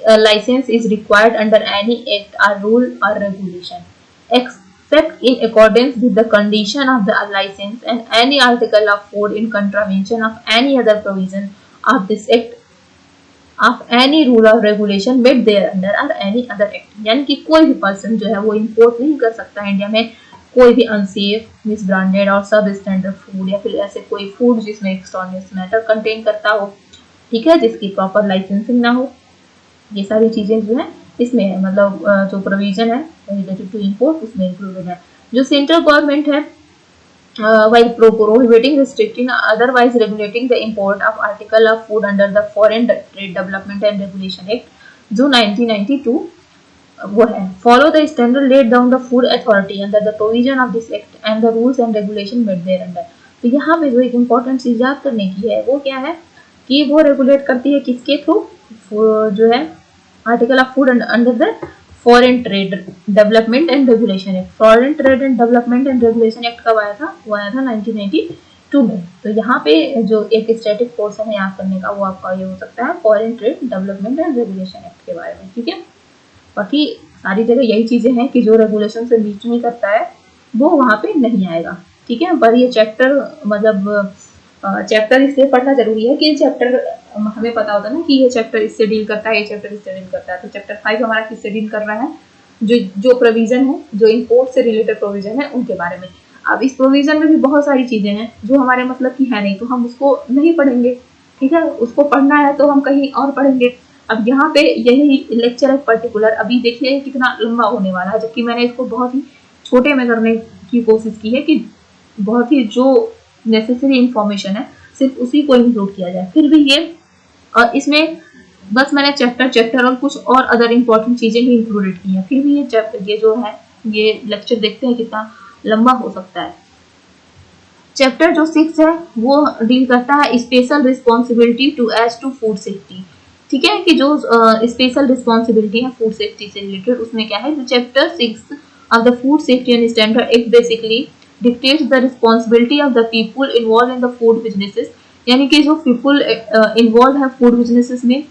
a license is required under any act or rule or regulation, except in accordance with the condition of the license and any article of food in contravention of any other provision of this act of any rule or regulation made thereunder or any other act। यानी कि कोई भी person जो है वो import नहीं कर सकता इंडिया में कोई भी अनसेफ, मिसब्रांडेड और सब स्टैंडर्ड फूड या फिर ऐसे कोई फूड जिसमें एक्सट्रानियस मैटर कंटेन करता हो, ठीक है, जिसकी प्रॉपर लाइसेंसिंग ना हो। ये सारी चीजें जो है इसमें है, मतलब जो प्रोविजन है रिलेटेड टू इंपोर्ट उसमें इंक्लूडेड है। जो सेंट्रल गवर्नमेंट है while prohibiting, restricting, otherwise regulating the import of article of food under the Foreign Trade Development and Regulation Act जो 1992 वो है, follow the standard laid down the food authority under the provision of this act and the rules and regulation made thereunder। तो यहाँ पे जो एक important चीज याद करने की है वो क्या है कि वो रेगुलेट करती है किसके थ्रू, जो है article of food under the foreign trade development and regulation act. Foreign trade and development and regulation act कब आया था, वो आया था 1992 में। तो यहाँ पे जो एक स्टैटिक पोर्शन है याद करने का वो आपका ये हो सकता है foreign trade development and regulation act के बारे में, ठीक है। बाकी सारी जगह यही चीजें हैं कि जो रेगुलेशन से मीट नहीं करता है वो वहाँ पे नहीं आएगा, ठीक है। पर ये चैप्टर मतलब चैप्टर इसलिए पढ़ना जरूरी है कि चैप्टर हमें पता होता है ना कि ये चैप्टर इससे डील करता है, ये चैप्टर इससे डील करता है। तो चैप्टर 5 हमारा किससे डील कर रहा है, जो प्रोविजन है, जो इंपोर्ट से रिलेटेड प्रोविजन है उनके बारे में। अब इस प्रोविजन में भी बहुत सारी चीजें हैं जो हमारे मतलब की है नहीं, तो हम उसको नहीं पढ़ेंगे, ठीक है। उसको पढ़ना है तो हम कहीं और पढ़ेंगे। अब यहाँ पे यही लेक्चर है पर्टिकुलर, अभी देखिए कितना लंबा होने वाला है, जबकि मैंने इसको बहुत ही छोटे में करने की कोशिश की है कि बहुत ही जो नेसेसरी इंफॉर्मेशन है सिर्फ उसी को इंक्लूड किया जाए। फिर भी ये इसमें बस मैंने चैप्टर और कुछ और अदर इम्पोर्टेंट चीजें ही इंक्लूडेड की हैं। फिर भी ये जो है ये लेक्चर देखते हैं कितना लंबा हो सकता है। चैप्टर जो 6 है वो डील करता है special responsibility to as to food safety, ठीक है, कि जो स्पेशल रिस्पॉन्सिबिलिटी है फूड सेफ्टी से रिलेटेड उसमें क्या है, chapter 6 of the food safety and standard act basically dictates the responsibility of the people involved in the food businesses। यानी कि जो people involved है फूड बिजनेसेस में,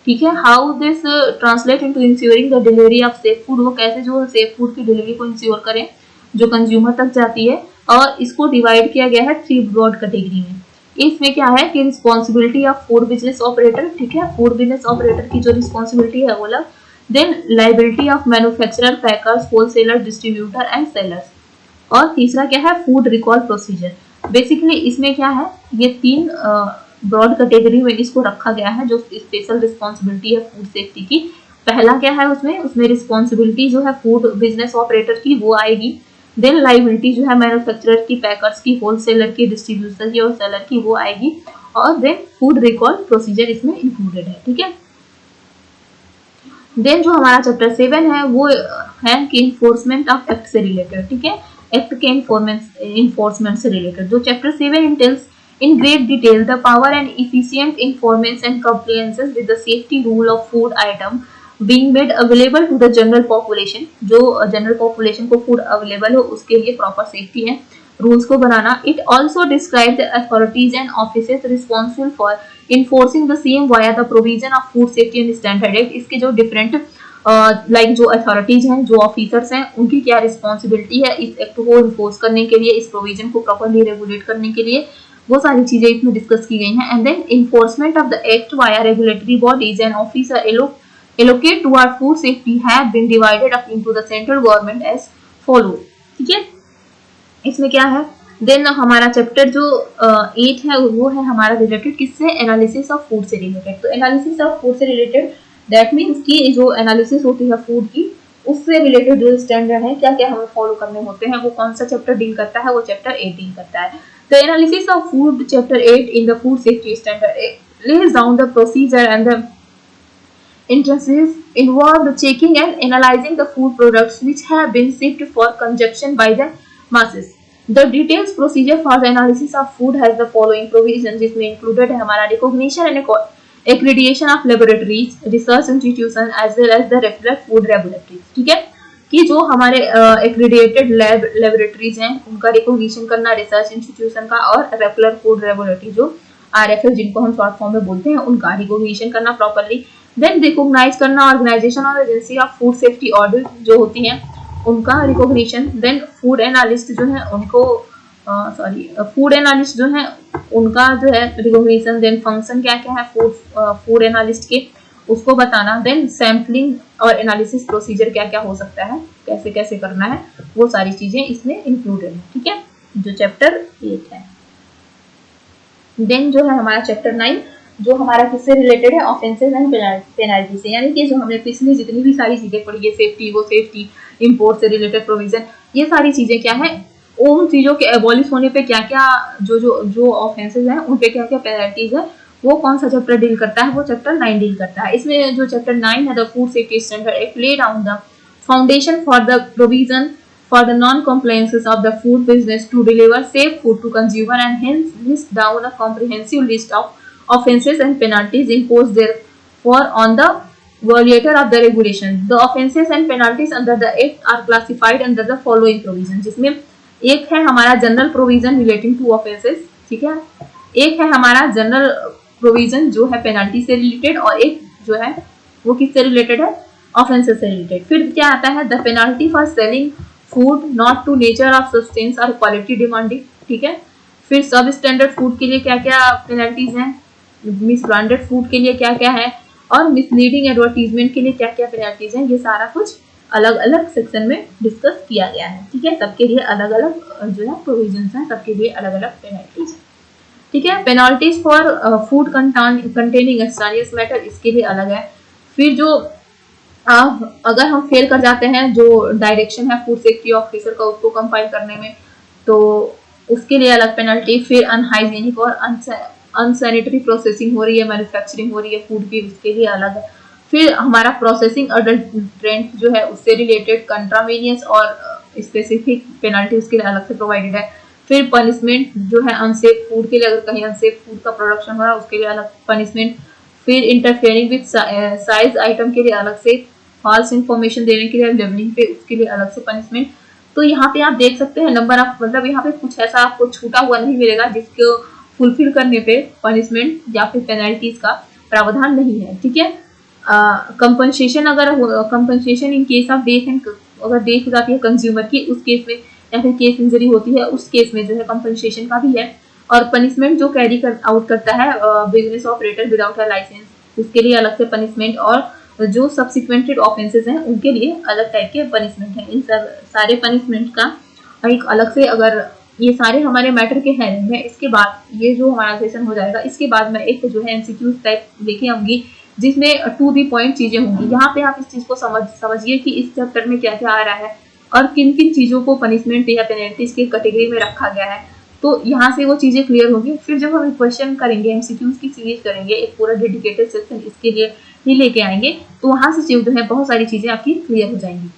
ठीक है। How this translate into ensuring the delivery of safe food, वो कैसे जो सेफ फूड की डिलीवरी को इंश्योर करें जो कंज्यूमर तक जाती है। और इसको डिवाइड किया गया है 3 ब्रॉड कैटेगरी में। इसमें क्या है कि responsibility of food business operator, ठीक है, फूड बिजनेस ऑपरेटर की जो रिस्पॉन्सिबिलिटी है वो अलग। Then liability of manufacturer, packers, wholesaler, distributor and sellers. और तीसरा क्या है, फूड रिकॉल प्रोसीजर। बेसिकली इसमें क्या है, ये 3 ब्रॉड कैटेगरी में इसको रखा गया है जो स्पेशल रिस्पॉन्सिबिलिटी है फूड सेफ्टी की। पहला क्या है, उसमें रिस्पॉन्सिबिलिटी जो है फूड बिजनेस ऑपरेटर की वो आएगी। देन लाइबिलिटी जो है मैन्युफैक्चरर की, पैकर्स की, होलसेलर की, डिस्ट्रीब्यूटर की और सेलर की वो आएगी। और देन फूड रिकॉल प्रोसीजर इसमें इंक्लूडेड है, ठीक है। देन जो हमारा चैप्टर 7 है वो है कि इन्फोर्समेंट ऑफ एक्ट से रिलेटेड, ठीक है, एक्ट के इन्फोर्समेंट से रिलेटेड। जो chapter 7 entails in great detail the power and efficient enforcement and compliances with the safety rule of food item being made available to the general population। जो general population को food available हो उसके लिए proper safety है rules को बनाना। It also describe the authorities and offices responsible for enforcing the same via the provision of food safety and standard act. इसके जो डिफरेंट लाइक जो अथॉरिटीज हैं, जो ऑफिसर्स हैं, उनकी क्या रिस्पॉन्सिबिलिटी है इस एक्ट को इन्फोर्स करने के लिए, इस प्रोविजन को प्रॉपरली रेगुलेट करने के लिए, वो सारी चीजें इसमें डिस्कस की गई हैं। And then enforcement of the act via regulatory bodies and officer allocate toward food safety have been divided up into the central government as follows, ठीक है। इसमें क्या है, देन हमारा चैप्टर जो 8 है वो है हमारा रिलेटेड किससे, एनालिसिस ऑफ फूड से रिलेटेड। तो एनालिसिस ऑफ फूड से रिलेटेड दैट मीन्स कि जो एनालिसिस होती है फूड की उससे रिलेटेड जो स्टैंडर्ड है क्या क्या हमें फॉलो करने होते हैं, वो कौन सा चैप्टर डील करता है, वो चैप्टर 8 डील करता है। The analysis of food, chapter 8 in the food safety standard lays down the procedure and the entrances involved checking and analyzing the food products which have been shipped for consumption by the masses. The details procedure for the analysis of food has the following provisions, जिसमें included है हमारा recognition and accreditation of laboratories, research institution as well as the regular food laboratories, ठीक है, कि जो हमारे accredited laboratories हैं उनका रिकॉग्निशन करना, रिसर्च इंस्टीट्यूशन का, और रेगुलर फूड लेबोरेटरी जो RFL जिनको हम शॉर्ट फॉर्म में बोलते हैं उनका रिकॉग्निशन करना प्रॉपरली। देन रिकॉग्नाइज करना ऑर्गेनाइजेशन और agency of food safety audit जो होती हैं उनका रिकॉग्निशन। देन फूड एनालिस्ट जो है उनको फूड एनालिस्ट जो है उनका जो है रिकॉग्निशन। देन फंक्शन क्या क्या है फूड एनालिस्ट के उसको बताना। देन सैम्पलिंग और एनालिसिस प्रोसीजर क्या क्या हो सकता है, कैसे कैसे करना है, वो सारी चीजें इसमें इंक्लूडेड है, ठीक है, जो चैप्टर 8 है। देन जो है हमारा चैप्टर 9 जो हमारा किससे रिलेटेड है, ऑफेंसेस एंड पेनल्टी से, यानी कि जो हमने पिछली जितनी भी सारी चीजें पढ़ी है, सेफ्टी, वो सेफ्टी, इंपोर्ट से रिलेटेड प्रोविजन, ये सारी चीजें क्या है, उन चीजों के एबॉलिश होने पे क्या क्या जो ऑफेंसेस हैं उन पे क्या क्या पेनल्टीज है, वो कौन सा चैप्टर डील करता है, वो चैप्टर 9 डील करता है। इसमें जो चैप्टर 9 है the food safety standard act lay down the foundation for the provision for the non-compliances of the food business to deliver safe food to consumer and hence list down a comprehensive list of offences and penalties imposed therefore on the violator of the regulation. The offences and penalties under the act are classified under the following provisions, जिसमें एक है हमारा general provision relating to offences, ठीक है, एक है हमारा general provision जो है पेनल्टी से रिलेटेड, और एक जो है वो किससे रिलेटेड है, ऑफेंसेस से रिलेटेड। फिर क्या आता है, the penalty for selling food not to nature of substance और क्वालिटी डिमांडिंग, ठीक है। फिर सब स्टैंडर्ड फूड के लिए क्या क्या पेनल्टीज हैं, मिस ब्रांडेड फूड के लिए क्या क्या है, और मिसलीडिंग एडवर्टीजमेंट के लिए क्या क्या पेनल्टीज हैं, ये सारा कुछ अलग अलग सेक्शन में डिस्कस किया गया है, ठीक है। सबके लिए अलग अलग जो है प्रोविजंस हैं, सबके लिए अलग अलग पेनल्टीज हैं, ठीक है। Penalties for food containing extraneous matter, इसके लिए अलग है। फिर जो अगर हम फेल कर जाते हैं जो डायरेक्शन है फूड सेफ्टी ऑफिसर का उसको कंपाइल करने में, तो उसके लिए अलग पेनल्टी। फिर अनहाइजीनिक और अनसैनिटरी प्रोसेसिंग हो रही है, मैन्युफैक्चरिंग हो रही है फूड की, उसके लिए अलग है। फिर हमारा प्रोसेसिंग अडल्ट्रेंट जो है उससे रिलेटेड कंट्रावेनियस और स्पेसिफिक पेनल्टी उसके लिए अलग से प्रोवाइडेड है। फिर पनिशमेंट जो है अनसेफ फूड के लिए, अगर कहीं अनसेफ फूड का प्रोडक्शन हो रहा है उसके लिए अलग पनिशमेंट। फिर इंटरफेयरिंग विद साइज आइटम के लिए अलग से, फॉल्स इंफॉर्मेशन देने के लिए लेबलिंग पे उसके लिए अलग से पनिशमेंट। तो यहाँ पे आप देख सकते हैं नंबर ऑफ, मतलब यहाँ पे कुछ ऐसा आपको छूटा हुआ नहीं मिलेगा जिसको फुलफिल करने पे पनिशमेंट या फिर पेनल्टीज का प्रावधान नहीं है, ठीक है। कंपनसेशन अगर compensation in case of death and, अगर डेथ हो जाती है कंज्यूमर की उस केस में, या फिर केस इंजरी होती है उस केस में जो है कंपनसेशन का भी है। और पनिशमेंट जो कैरी आउट करता है business operator without a licence, उसके लिए अलग से पनिशमेंट, और जो सब्सिक्वेंटेड ऑफेंसेस हैं उनके लिए अलग टाइप के पनिशमेंट हैं। इन सब सारे पनिशमेंट का एक अलग से, अगर ये सारे हमारे मैटर के हैं, मैं इसके बाद ये जो हमारा सेशन हो जाएगा इसके बाद मैं एक जो है एमसीक्यूज टाइप लेके आऊंगी जिसमें टू दी पॉइंट चीजें होंगी। यहाँ पे आप इस चीज को समझिए कि इस चैप्टर में क्या क्या आ रहा है और किन किन चीजों को पनिशमेंट या पेनल्टीज की कैटेगरी में रखा गया है। तो यहाँ से वो चीजें क्लियर होगी। फिर जब हम क्वेश्चन करेंगे, एमसीक्यूज की सीरीज करेंगे, एक पूरा डेडिकेटेड सेक्शन इसके लिए ही लेके आएंगे, तो वहां से जो है बहुत सारी चीजें आपकी क्लियर हो जाएंगी।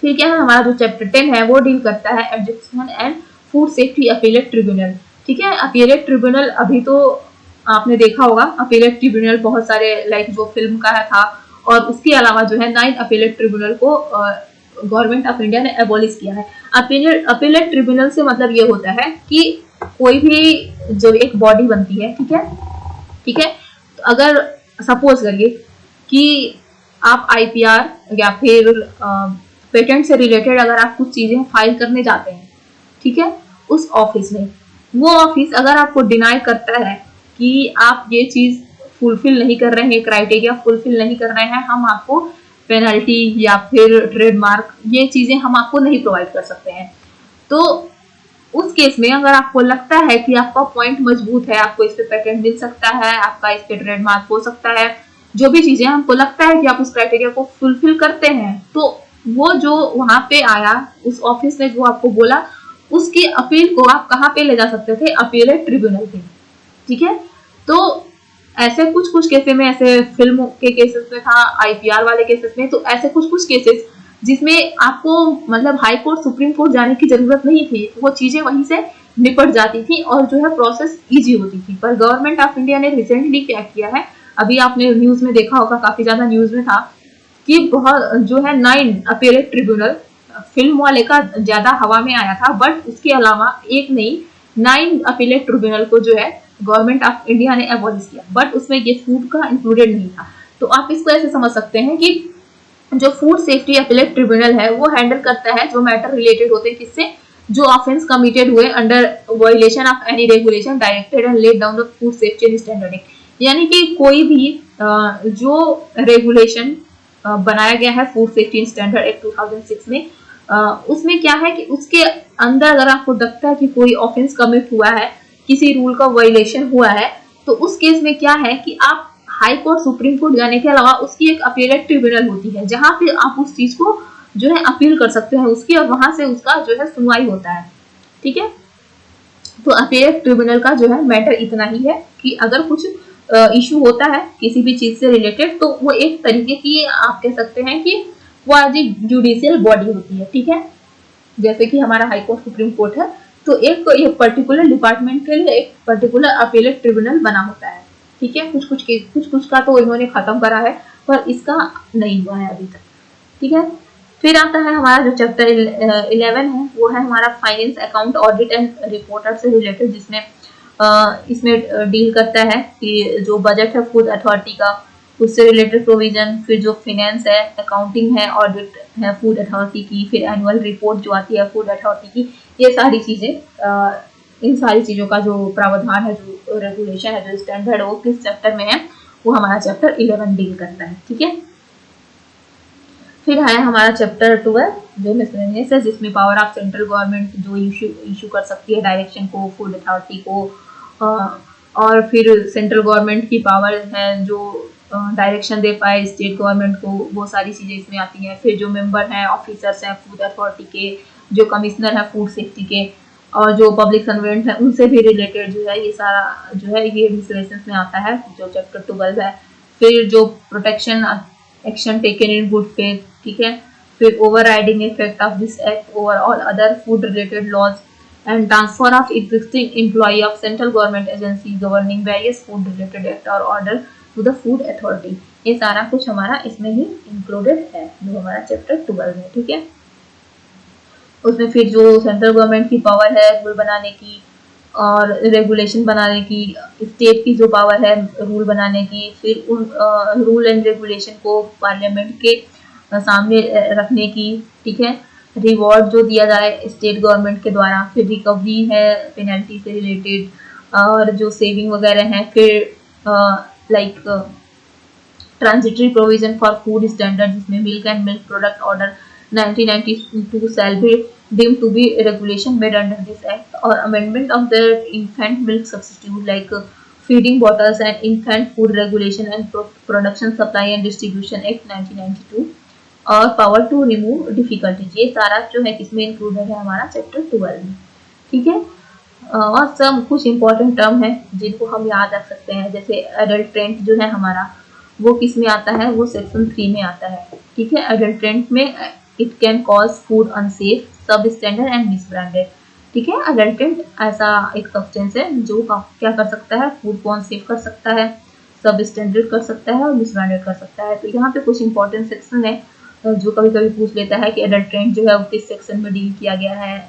फिर क्या है, हमारा जो चैप्टर 10 है वो डील करता है adjustment and food safety appellate tribunal. ठीक है, अपीलेट ट्रिब्यूनल अभी तो आपने देखा होगा, अपीलेट ट्रिब्यूनल बहुत सारे लाइक जो फिल्म का है था, और उसके अलावा जो है 9 अपीलेट ट्रिब्यूनल को गवर्नमेंट ऑफ इंडिया ने एबॉलिश किया है। अपीलेट ट्रिब्यूनल से मतलब ये होता है कि कोई भी जो एक बॉडी बनती है, ठीक है, तो अगर सपोज करिए कि आप आईपीआर या फिर पेटेंट से रिलेटेड अगर आप कुछ चीजें फाइल करने जाते हैं, ठीक है, उस ऑफिस में, वो ऑफिस अगर आपको डिनाई करता है कि आप ये चीज फुलफिल नहीं कर रहे हैं, क्राइटेरिया फुलफिल नहीं कर रहे हैं, हम आपको पेनल्टी या फिर ट्रेडमार्क ये चीजें हम आपको नहीं प्रोवाइड कर सकते हैं। तो उस केस में अगर आपको लगता है कि आपका पॉइंट मजबूत है, आपको इस पे पेटेंट मिल सकता है, आपका इस पे ट्रेडमार्क हो सकता है, जो भी चीजें हमको लगता है कि आप उस क्राइटेरिया को फुलफिल करते हैं, तो वो जो वहां पे आया उस ऑफिस ने जो आपको बोला, उसकी अपील को आप कहाँ पे ले जा सकते थे, अपीलेट ट्रिब्यूनल पे। ठीक है, तो ऐसे कुछ केसेस में, ऐसे फिल्म के केसेस में था, आईपीआर वाले केसेस में, तो ऐसे कुछ केसेस जिसमें आपको मतलब हाई कोर्ट सुप्रीम कोर्ट जाने की जरूरत नहीं थी, वो चीजें वहीं से निपट जाती थी और जो है प्रोसेस इजी होती थी। पर गवर्नमेंट ऑफ इंडिया ने रिसेंटली क्या किया है, अभी आपने न्यूज में देखा होगा, काफी ज्यादा न्यूज में था कि बहुत जो है 9 अपीलेट ट्रिब्यूनल, फिल्म वाले का ज्यादा हवा में आया था, बट उसके अलावा एक नहीं 9 अपीलेट ट्रिब्यूनल को जो है गवर्नमेंट ऑफ इंडिया ने एबॉलिश किया, बट उसमें ये फूड का इंक्लूडेड नहीं था। तो आप इसको ऐसे समझ सकते हैं कि जो फूड सेफ्टी अपीलेट ट्रिब्यूनल है वो हैंडल करता है जो मैटर रिलेटेड होते हैं किससे, जो ऑफेंस कमिटेड हुए under violation of any regulation directed and laid down the food safety and standard act. यानी कि कोई भी जो रेगुलेशन बनाया गया है food safety and standard act 2006 में, उसमें क्या है कि उसके अंदर अगर आपको लगता है कि कोई ऑफेंस कमिट हुआ है, किसी रूल का वायलेशन हुआ है, तो उस केस में क्या है कि आप हाई कोर्ट सुप्रीम कोर्ट जाने के अलावा उसकी एक अपीलेट ट्रिब्यूनल होती है जहां पे आप उस चीज को जो है अपील कर सकते हैं उसकी, और वहां से उसका जो है सुनवाई होता है। ठीक है, तो अपीलेट ट्रिब्यूनल का जो है मैटर इतना ही है कि अगर कुछ इशू होता है किसी भी चीज से रिलेटेड, तो वो एक तरीके की आप कह सकते हैं कि वो आज एक जुडिशियल बॉडी होती है। ठीक है, जैसे कि हमारा हाई कोर्ट सुप्रीम कोर्ट है, तो एक पर्टिकुलर डिपार्टमेंट के लिए एक पर्टिकुलर अपीलेट ट्रिब्यूनल बना होता है। ठीक है, कुछ का तो इन्होंने खत्म करा है, पर इसका नहीं हुआ है अभी तक। ठीक है, फिर आता है हमारा जो चैप्टर 11 है, वो है हमारा finance account audit and reporter से रिलेटेड, जिसमें इसमें डील करता है कि जो बजट है फूड अथॉरिटी का, उससे रिलेटेड प्रोविजन, फिर जो फाइनेंस है, अकाउंटिंग है, ऑडिट है फूड अथॉरिटी की, फिर एनुअल रिपोर्ट जो आती है फूड अथॉरिटी की, ये सारी चीजें, इन सारी चीजों का जो प्रावधान है, जो रेगुलेशन है, जो स्टैंडर्ड, वो किस चैप्टर में है, वो हमारा चैप्टर 11 डील करता है। ठीक है, फिर है हमारा चैप्टर 12 जो मिसलेनियस है, जिसमें पावर ऑफ सेंट्रल गवर्नमेंट जो इशू कर सकती है डायरेक्शन को फूड अथॉरिटी को, और फिर सेंट्रल गवर्नमेंट की पावर है जो डायरेक्शन दे पाए स्टेट गवर्नमेंट को, वो सारी चीजें इसमें आती हैं। फिर जो मेंबर हैं, ऑफिसर्स हैं फूड अथॉरिटी के, जो कमिश्नर है फूड सेफ्टी के, और जो पब्लिक सर्वेंट है उनसे भी रिलेटेड जो है ये सारा जो है ये मिसलेनियस में आता है, जो चैप्टर 12 है। फिर जो protection action taken in good faith, ठीक है, फिर overriding effect of this act over all other food related laws and transfer of existing employee of central government agency governing various food related act और order to the food authority, ये सारा कुछ हमारा इसमें ही included है जो हमारा chapter 12 में। ठीक है, उसमें फिर जो सेंट्रल गवर्नमेंट की पावर है रूल बनाने की, और रेगुलेशन बनाने की, स्टेट की जो पावर है रूल बनाने की, फिर उन रूल एंड रेगुलेशन को पार्लियामेंट के सामने रखने की, ठीक है। रिवॉर्ड जो दिया जाए स्टेट गवर्नमेंट के द्वारा, फिर रिकवरी है पेनल्टी से रिलेटेड, और जो सेविंग वगैरह है, फिर like transitory provision for food standard, जिसमें milk and milk product order 1992 shall be deemed to be regulation made under this act, or amendment of the infant milk substitute like feeding bottles and infant food regulation and production supply and distribution act 1992, और power to remove difficulties. ये सारा जो है किसमें included है, हमारा chapter 12 में, ठीक है। और सब कुछ इंपॉर्टेंट टर्म है जिनको हम याद रख सकते हैं, जैसे अडल्ट्रेंट जो है हमारा वो किस में आता है, वो सेक्शन 3 में आता है, ठीक है। अडल्ट्रेंट में it can cause food unsafe, सब स्टैंडर्ड एंड मिसब्रांडेड, ठीक है। अडल्ट्रेंट ऐसा एक सब्सटेंस है जो क्या कर सकता है, फूड को अनसेफ कर सकता है, सब स्टैंडर्ड कर सकता है और मिसब्रांडेड कर सकता है। तो यहाँ पे कुछ इंपॉर्टेंट सेक्शन है जो कभी कभी पूछ लेता है कि अडल्ट्रेंट जो है वो किस सेक्शन में डील किया गया है,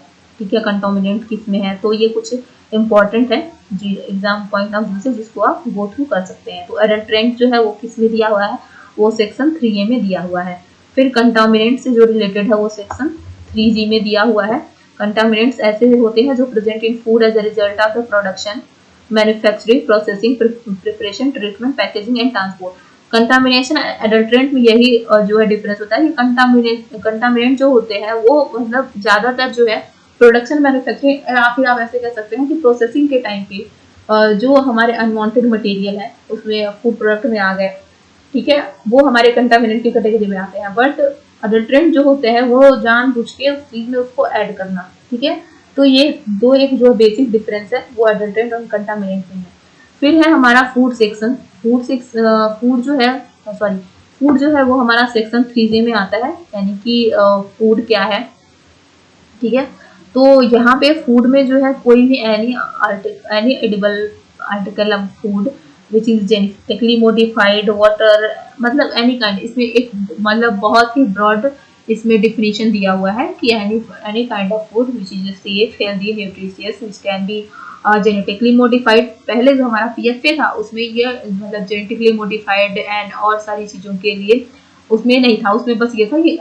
ठीक है, कंटामिनेंट किस में है। तो ये कुछ इंपॉर्टेंट है जी एग्जाम पॉइंट ऑफ व्यू से, जिसको आप गो थ्रू कर सकते हैं। तो अडल्ट्रेंट जो है वो किस में दिया हुआ है, वो सेक्शन 3A में दिया हुआ है। फिर कंटामिनेंट से जो रिलेटेड है वो सेक्शन 3G में दिया हुआ है। कंटामिनेंट्स ऐसे होते हैं जो present in food as a result of the production, manufacturing, processing, preparation, treatment, packaging and transport. Contamination adulterant में यही जो है डिफरेंस होता है कि कंटामिनेंट जो होते हैं वो मतलब ज्यादातर जो है प्रोडक्शन, मैन्युफैक्चरिंग, या फिर आप ऐसे कह सकते हैं कि प्रोसेसिंग के टाइम पे जो हमारे अनवांटेड मटेरियल है उसमें फूड प्रोडक्ट में आ गए, ठीक है, वो हमारे कंटामिनेंट की कैटेगरी में आते हैं। बट अडल्ट्रेंट जो होते हैं वो जानबूझ के उस चीज में उसको ऐड करना, ठीक है। तो ये दो एक जो बेसिक डिफरेंस है वो अडल्ट्रेंट और कंटामिनेंट में है। फिर है हमारा फूड सेक्शन। फूड जो है वो हमारा सेक्शन 3G में आता है, यानी कि फूड क्या है, ठीक है। तो यहाँ पे फूड में जो है कोई भी any edible article of food which is genetically modified water, मतलब एनी काइंड, इसमें एक मतलब बहुत ही ब्रॉड इसमें डिफिनीशन दिया हुआ है कि any kind of food which is safe, healthy, nutritious, which can be genetically modified. पहले जो हमारा PFA था उसमें ये मतलब जेनेटिकली मॉडिफाइड एंड और सारी चीज़ों के लिए उसमें नहीं था, उसमें बस ये था कि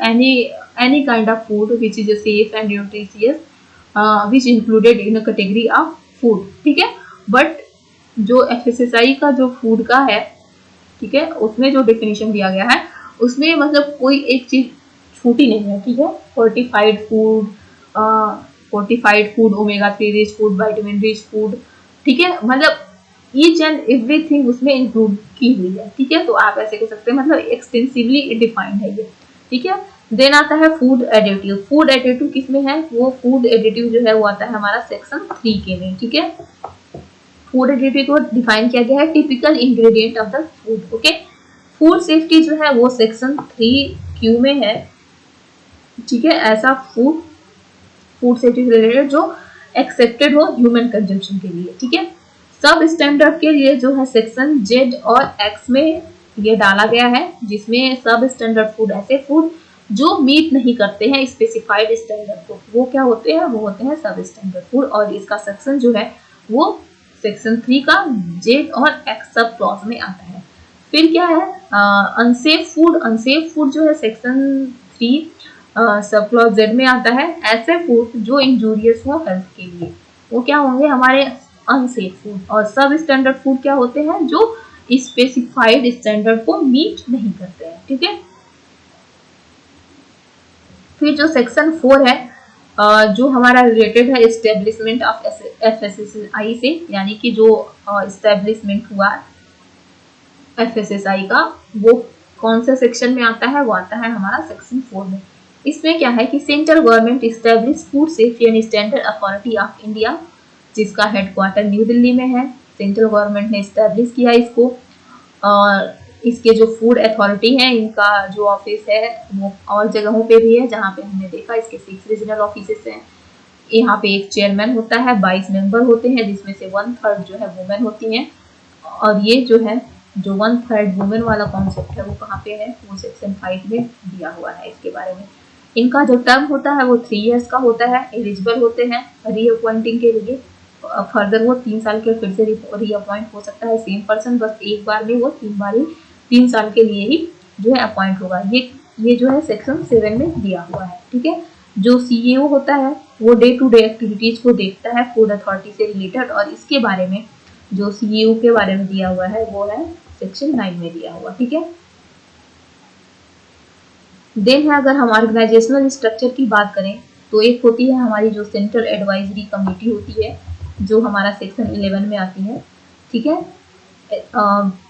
any kind of food which is safe and nutritious which included in a category of food, ठीक है। बट जो FSSAI का जो फूड का है, ठीक है, उसमें जो डेफिनेशन दिया गया है उसमें मतलब कोई एक चीज छूटी नहीं है, ठीक है। Fortified food, omega 3 rich food, vitamin rich food, ठीक है, मतलब ईच एंड एवरीथिंग उसमें इंक्लूड की हुई है, ठीक है। तो आप ऐसे कह सकते हैं मतलब एक्सटेंसिवली डिफाइंड है ये, ठीक है। देन आता है फूड एडिटिव। फूड एडिटिव किसमें है, वो फूड एडिटिव जो है वो आता है हमारा सेक्शन 3K में, ठीक है। फूड एडिटिव को डिफाइन किया गया है typical ingredient of the food, okay. Food safety जो है वो सेक्शन 3Q में है, ठीक है। ऐसा फूड सेफ्टी से रिलेटेड जो एक्सेप्टेड हो ह्यूमन कंजम्पशन के लिए, ठीक है। सब स्टैंडर्ड के लिए जो है सेक्शन Z और X में ये डाला गया है, जिसमें सब स्टैंडर्ड फूड ऐसे फूड जो मीट नहीं करते हैं स्पेसिफाइड स्टैंडर्ड को, वो क्या होते हैं, वो होते हैं सब स्टैंडर्ड फूड। और इसका सेक्शन जो है वो सेक्शन 3 का Z और X सब क्लॉज में आता है। फिर क्या है अनसेफ फूड जो है सेक्शन 3 सब क्लॉज Z में आता है। ऐसे फूड जो इंजूरियस हो हेल्थ के लिए, वो क्या होंगे हमारे अनसेफ फूड। और सब स्टैंडर्ड फूड क्या होते हैं, जो स्पेसिफाइड स्टैंडर्ड को मीट नहीं करते हैं, ठीक है। फिर जो सेक्शन 4 है जो हमारा रिलेटेड है एस्टेब्लिशमेंट ऑफ FSSAI से, यानी कि जो एस्टेब्लिशमेंट हुआ FSSAI का, वो कौन से सेक्शन में आता है, वो आता है हमारा सेक्शन 4 में। इसमें क्या है कि central government establish food safety and standard authority of India, जिसका हेडक्वार्टर न्यू दिल्ली में है। सेंट्रल गवर्नमेंट ने एस्टेब्लिश किया इसको, और इसके जो फूड अथॉरिटी है इनका जो ऑफिस है वो और जगहों पे भी है, जहाँ पे हमने देखा इसके 6 रीजनल ऑफिसेस हैं। यहाँ पे एक चेयरमैन होता है, 22 मेंबर होते हैं, जिसमें से 1/3 जो है वुमेन होती हैं। और ये जो है जो 1/3 वुमेन वाला कॉन्सेप्ट है वो कहाँ पे है, वो सेक्शन 5 में दिया हुआ है इसके बारे में। इनका जो टर्म होता है वो 3 इयर्स का होता है, एलिजिबल होते हैं रीअपॉइंटिंग के लिए। फर्दर वो 3 साल के फिर से रीअपॉइंट हो सकता है सेम पर्सन, बस एक बार में वो 3 साल के लिए ही जो है अपॉइंट होगा। ये जो है सेक्शन 7 में दिया हुआ है। ठीक है, जो सीईओ होता है वो डे टू डे एक्टिविटीज को देखता है फूड अथॉरिटी से रिलेटेड, और इसके बारे में जो सीईओ के बारे में दिया हुआ है वो है सेक्शन 9 में दिया हुआ। ठीक है, देन है अगर हम ऑर्गेनाइजेशनल स्ट्रक्चर की बात करें तो एक होती है हमारी जो सेंट्रल एडवाइजरी कमेटी होती है जो हमारा सेक्शन 11 में आती है। ठीक है,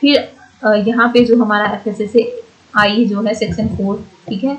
फिर यहाँ पे जो हमारा FSSAI जो है सेक्शन 4, ठीक है,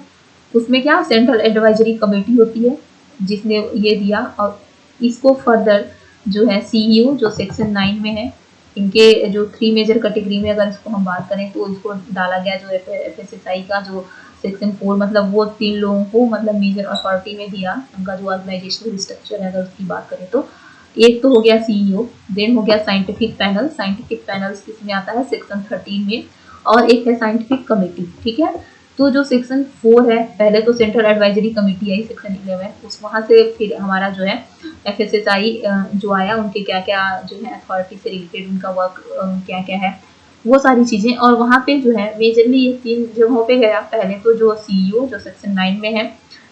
उसमें क्या सेंट्रल एडवाइजरी कमेटी होती है जिसने ये दिया, और इसको फर्दर जो है सीईओ जो सेक्शन 9 में है, इनके जो 3 मेजर कैटेगरी में अगर इसको हम बात करें तो इसको डाला गया जो FSSAI का जो सेक्शन 4, मतलब वो 3 लोगों को मतलब मेजर अथॉरिटी में दिया उनका जो ऑर्गेनाइजेशनल स्ट्रक्चर है अगर उसकी बात करें तो। एक तो हो गया सीईओ, देन हो गया साइंटिफिक पैनल, साइंटिफिक पैनल किसमें आता है सेक्शन 13 में, और एक है साइंटिफिक कमेटी। ठीक है, तो जो सेक्शन 4 है, पहले तो central advisory committee I section 11, उस वहाँ से फिर हमारा जो है FSSAI जो आया, उनके क्या क्या जो है अथॉरिटी से रिलेटेड उनका वर्क क्या क्या है वो सारी चीज़ें, और वहाँ पे जो है मेजरली ये 3 जगहों पे गया। पहले तो जो सीईओ जो सेक्शन 9 में है,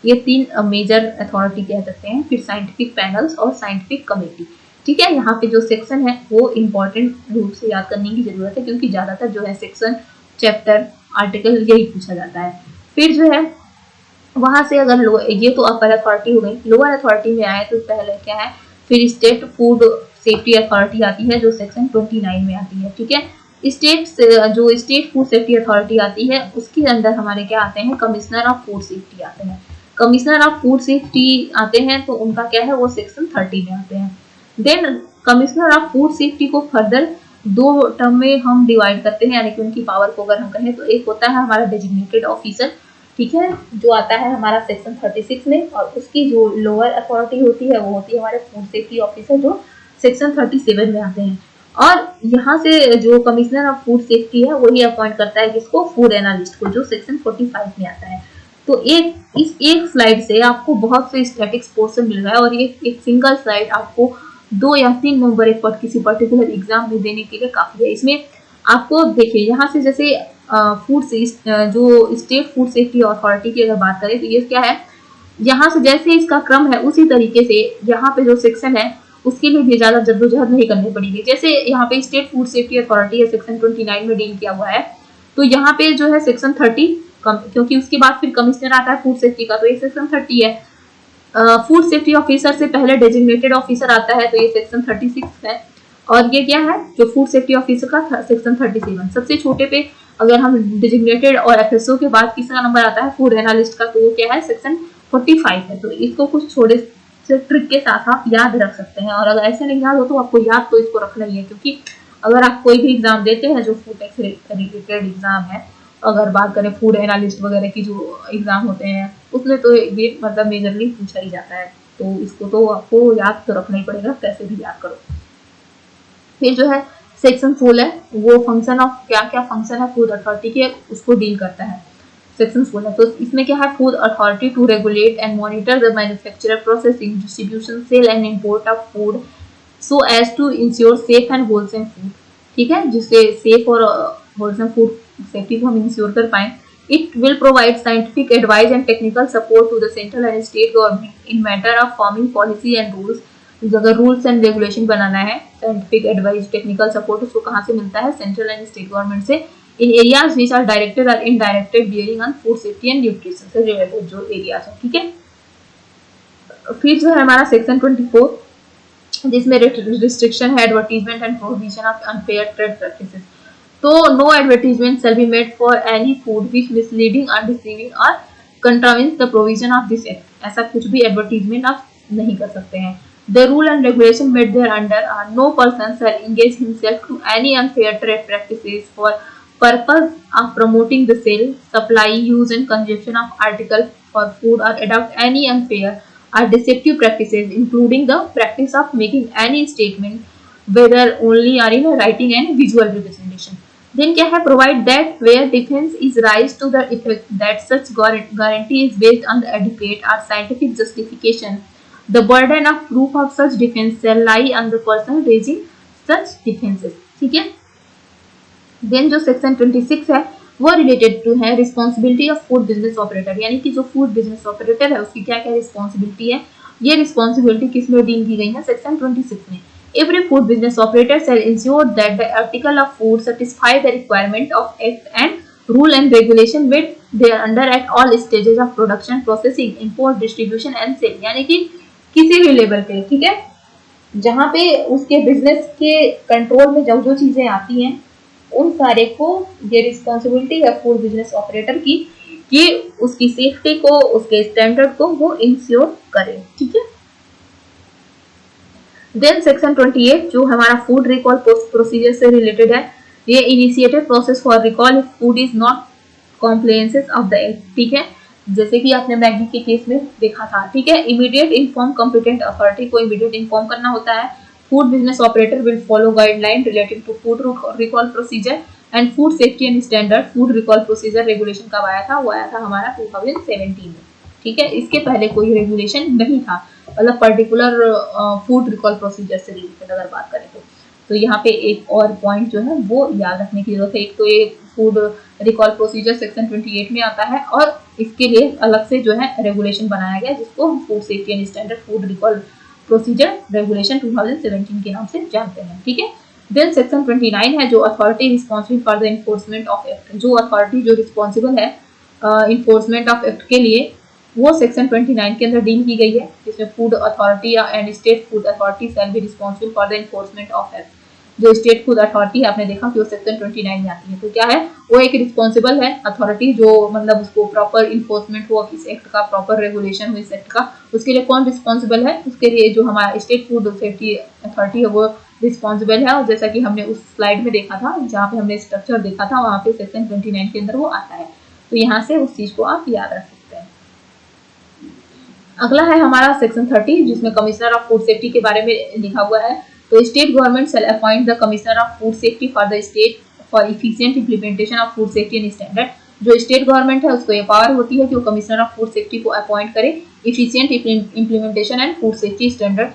ये 3 मेजर अथॉरिटी कह सकते हैं, फिर साइंटिफिक पैनल्स और साइंटिफिक कमेटी। ठीक है, यहाँ पे जो सेक्शन है वो इम्पोर्टेंट रूप से याद करने की जरूरत है क्योंकि ज़्यादातर जो है सेक्शन, चैप्टर, आर्टिकल यही पूछा जाता है। फिर जो है वहाँ से अगर ये तो अपर अथॉरिटी हो गई, लोअर अथॉरिटी में आए तो पहले क्या है, फिर स्टेट फूड सेफ्टी अथॉरिटी आती है जो सेक्शन 29 में आती है। ठीक है, जो स्टेट फूड सेफ्टी अथॉरिटी आती है उसके अंदर हमारे क्या आते हैं, कमिश्नर ऑफ फूड सेफ्टी आते हैं। कमिश्नर ऑफ फूड सेफ्टी आते हैं तो उनका क्या है, वो सेक्शन 30 में आते हैं। Then commissioner of food safety को फर्दर 2 टर्म में हम डिवाइड करते हैं, यानी कि उनकी पावर को अगर हम कहें तो एक होता है हमारा डेजिग्नेटेड ऑफिसर, ठीक है, जो आता है हमारा सेक्शन 36 में, और उसकी जो लोअर अथॉरिटी होती है वो होती है हमारे फूड सेफ्टी ऑफिसर जो सेक्शन 37 में आते हैं। और यहाँ से जो कमिश्नर ऑफ फूड सेफ्टी है वही अपॉइंट करता है किसको, फूड एनालिस्ट को, जो सेक्शन 45 में आता है। तो इस एक स्लाइड से आपको बहुत से स्टैटिक्स पोर्शन मिल रहा है, और ये एक सिंगल स्लाइड आपको 2 या 3 नंबर एक किसी पर्टिकुलर एग्जाम में देने के लिए काफी है। इसमें आपको देखिए यहाँ से जैसे फूड से जो स्टेट फूड सेफ्टी अथॉरिटी की अगर बात करें तो ये क्या है, यहाँ से जैसे इसका क्रम है उसी तरीके से यहाँ पे जो सेक्शन है उसके लिए भी ज्यादा जद्दोजहद नहीं करनी पड़ेगी। जैसे यहाँ पे स्टेट फूड सेफ्टी अथॉरिटी है सेक्शन 29 में डील किया हुआ है, तो यहाँ पे जो है सेक्शन 30 क्योंकि उसके बाद फिर कमिश्नर आता है फूड सेफ्टी का, तो ये सेक्शन 30 है। फूड सेफ्टी ऑफिसर से पहले डेजिग्नेटेड ऑफिसर आता है तो ये सेक्शन 36 है, और ये क्या है जो फूड सेफ्टी ऑफिसर का सेक्शन 37। सबसे छोटे पे अगर हम डेजिग्नेटेड और FSO के बाद किसका नंबर आता है, फूड एनालिस्ट का, तो वो क्या है सेक्शन 45 है। तो इसको कुछ थोड़े से ट्रिक के साथ आप याद रख सकते हैं, और अगर ऐसे नहीं याद हो तो आपको याद तो इसको रखना ही है, क्योंकि अगर आप कोई भी एग्जाम देते हैं जो फूड टैक्स रिलेटेड एग्जाम है, अगर बात करें फूड एनालिस्ट वगैरह की जो एग्जाम होते हैं उसमें तो ये मतलब मेजरली पूछा ही जाता है, तो इसको तो आपको याद तो रखना ही पड़ेगा, कैसे भी याद करो। फिर जो है सेक्शन 4 है, वो फंक्शन ऑफ क्या क्या फंक्शन है फूड अथॉरिटी के उसको डील करता है। सेक्शन 4 है तो इसमें क्या है, food authority to regulate and monitor the manufacturer, processing, distribution, sale and import of food so as to ensure safe and wholesome food. ठीक है, जिससे सेफ और होलसेम फूड सेफ्टी को हम इंश्योर कर पाए। It will provide scientific advice and technical support to the central and state government in matter of forming policy and rules. अगर rules and regulation बनाना है, साइंटिफिक एडवाइस, टेक्निकल सपोर्ट उसको कहाँ से मिलता है, सेंट्रल एंड स्टेट गवर्नमेंट से, in areas which are directed और indirected bearing on food safety and nutrition से रिलेटेड जो एरियाज है। ठीक है, फिर जो है हमारा सेक्शन 24 जिसमें रिस्ट्रिक्शन है advertisement and prohibition of unfair trade practices. तो no advertisement shall be made for any food which misleading और डिसीविंग और contravenes the provision of this act. ऐसा कुछ भी एडवर्टीजमेंट आप नहीं कर सकते हैं। The rule and regulation made thereunder are no person shall engage himself to any unfair trade practices for purpose of promoting the sale, supply, use and consumption of article for food or adopt any unfair or deceptive practices, including the practice of making any statement, whether only or in a writing and visual representation. Then क्या है, provide that where defense is raised to the effect that such guarantee is based on the adequate or scientific justification, the burden of proof of such defence shall lie on the person raising such defenses। ठीक है। Then जो section 26 है वो related to है responsibility of food business operator, यानी कि जो food business operator है उसकी क्या क्या रिस्पॉन्सिबिलिटी है। ये रिस्पॉन्सिबिलिटी किस में डील की गई है, सेक्शन 26 में। Every food business operator shall ensure that the article of food satisfy the requirement of act and rule and regulation with they are under at all stages of production, processing, import, distribution and sale। यानी कि किसी भी level पे, ठीक है, जहाँ पे उसके बिजनेस के कंट्रोल में जो जो चीजें आती हैं उन सारे को ये रिस्पॉन्सिबिलिटी है फूड बिजनेस ऑपरेटर की कि उसकी सेफ्टी को, उसके स्टैंडर्ड को वो इंश्योर करे। ठीक है। देन सेक्शन 28 जो हमारा फूड रिकॉल प्रोसीजर से रिलेटेड है, ये initiated process for recall if food is not compliances of the act. ठीक है, जैसे कि आपने मैगी के केस में देखा था। ठीक है, इमीडिएट इन्फॉर्म कॉम्पिटेंट अथॉरिटी को इमीडिएट इन्फॉर्म करना होता है। Food business operator will follow guideline related to food recall procedure and food safety and standard. Food recall procedure regulation कब आया था, वो आया था हमारा 2017 में। ठीक है, इसके पहले कोई रेगुलेशन नहीं था, मतलब पर्टिकुलर फूड रिकॉल प्रोसीजर से रिलेटेड अगर बात करें तो यहाँ पे एक और पॉइंट जो है वो याद रखने की जरूरत है। एक तो ये फूड रिकॉल प्रोसीजर सेक्शन 28 में आता है और इसके लिए अलग से जो है रेगुलेशन बनाया गया जिसको हम food safety and standard food recall procedure regulation 2017 के नाम से जानते हैं। ठीक है। देन सेक्शन 29 है जो authority responsible for the enforcement of act. जो अथॉरिटी जो रिस्पॉन्सिबल है इन्फोर्समेंट ऑफ एक्ट के लिए वो सेक्शन 29 के अंदर डील की गई है, जिसमें food authority and state food authority shall be responsible for the enforcement of act. जो स्टेट फूड अथॉरिटी है आपने देखा कि वो सेक्शन 29 में आती है। तो क्या है, वो एक रिस्पॉन्सिबल है अथॉरिटी जो मतलब उसको प्रॉपर इन्फोर्समेंट हो इस एक्ट का, प्रॉपर रेगुलेशन हो इस एक्ट का, उसके लिए कौन रिस्पॉन्सिबल है, उसके लिए जो हमारा स्टेट फूड सेफ्टी अथॉरिटी है वो रिस्पॉन्सिबल है। और जैसा कि हमने उस स्लाइड में देखा था जहाँ पे हमने स्ट्रक्चर देखा था वहाँ पे सेक्शन 29 के अंदर वो आता है। तो यहाँ से उस चीज को आप याद रख सकते हैं। अगला है हमारा सेक्शन 30 जिसमें कमिश्नर ऑफ फूड सेफ्टी के बारे में लिखा हुआ है। तो state government shall appoint the commissioner of food safety for the state for efficient implementation of food safety and standard. जो स्टेट गवर्नमेंट है उसको ये पावर होती है कि वो कमिश्नर ऑफ फूड सेफ्टी को अपॉइंट करे efficient implementation and food safety standard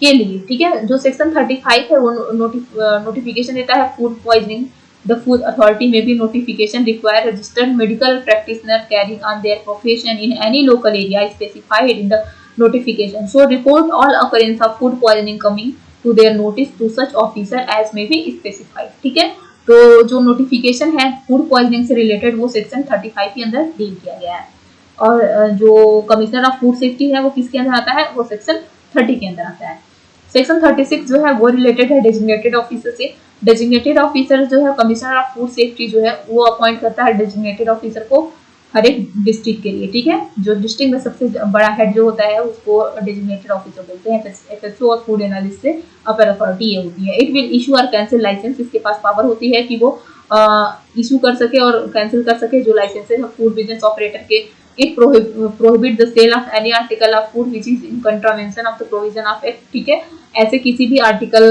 के लिए। ठीक है। जो सेक्शन 35 है वो नोटिफिकेशन देता है food poisoning. The food authority may be notification require registered medical practitioner carrying on their profession in any local area specified in the notification. So report all occurrence of food poisoning coming to their notice to such officer as may be specified। ठीक है। तो जो notification है food poisoning से related वो section 35 के अंदर deal किया गया है। और जो कमिश्नर ऑफ फूड सेफ्टी है वो किसके अंदर आता है, वो सेक्शन 30 के अंदर आता है। सेक्शन 36 जो है वो रिलेटेड है डेजिग्नेटेड ऑफिसर से। डेजिग्नेटेड ऑफिसर जो है कमिश्नर ऑफ फूड सेफ्टी जो है वो अपॉइंट करता है डेजिग्नेटेड ऑफिसर को हर एक डिस्ट्रिक्ट के लिए। ठीक है। जो डिस्ट्रिक्ट में सबसे बड़ा हेड जो होता है उसको डेजिग्नेटेड ऑफिसर बोलते हैं। एफएसओ और फूड एनालिस्ट से अपर अथॉरिटी ये होती है। इट विल इशू और कैंसिल लाइसेंस। इसके पास पावर होती है कि वो इशू कर सके और कैंसिल कर सके जो लाइसेंसेस फूड बिजनेस ऑपरेटर के। It prohibit the sale of any article of food which is in contravention of the provision of act। ठीक है। ऐसे किसी भी आर्टिकल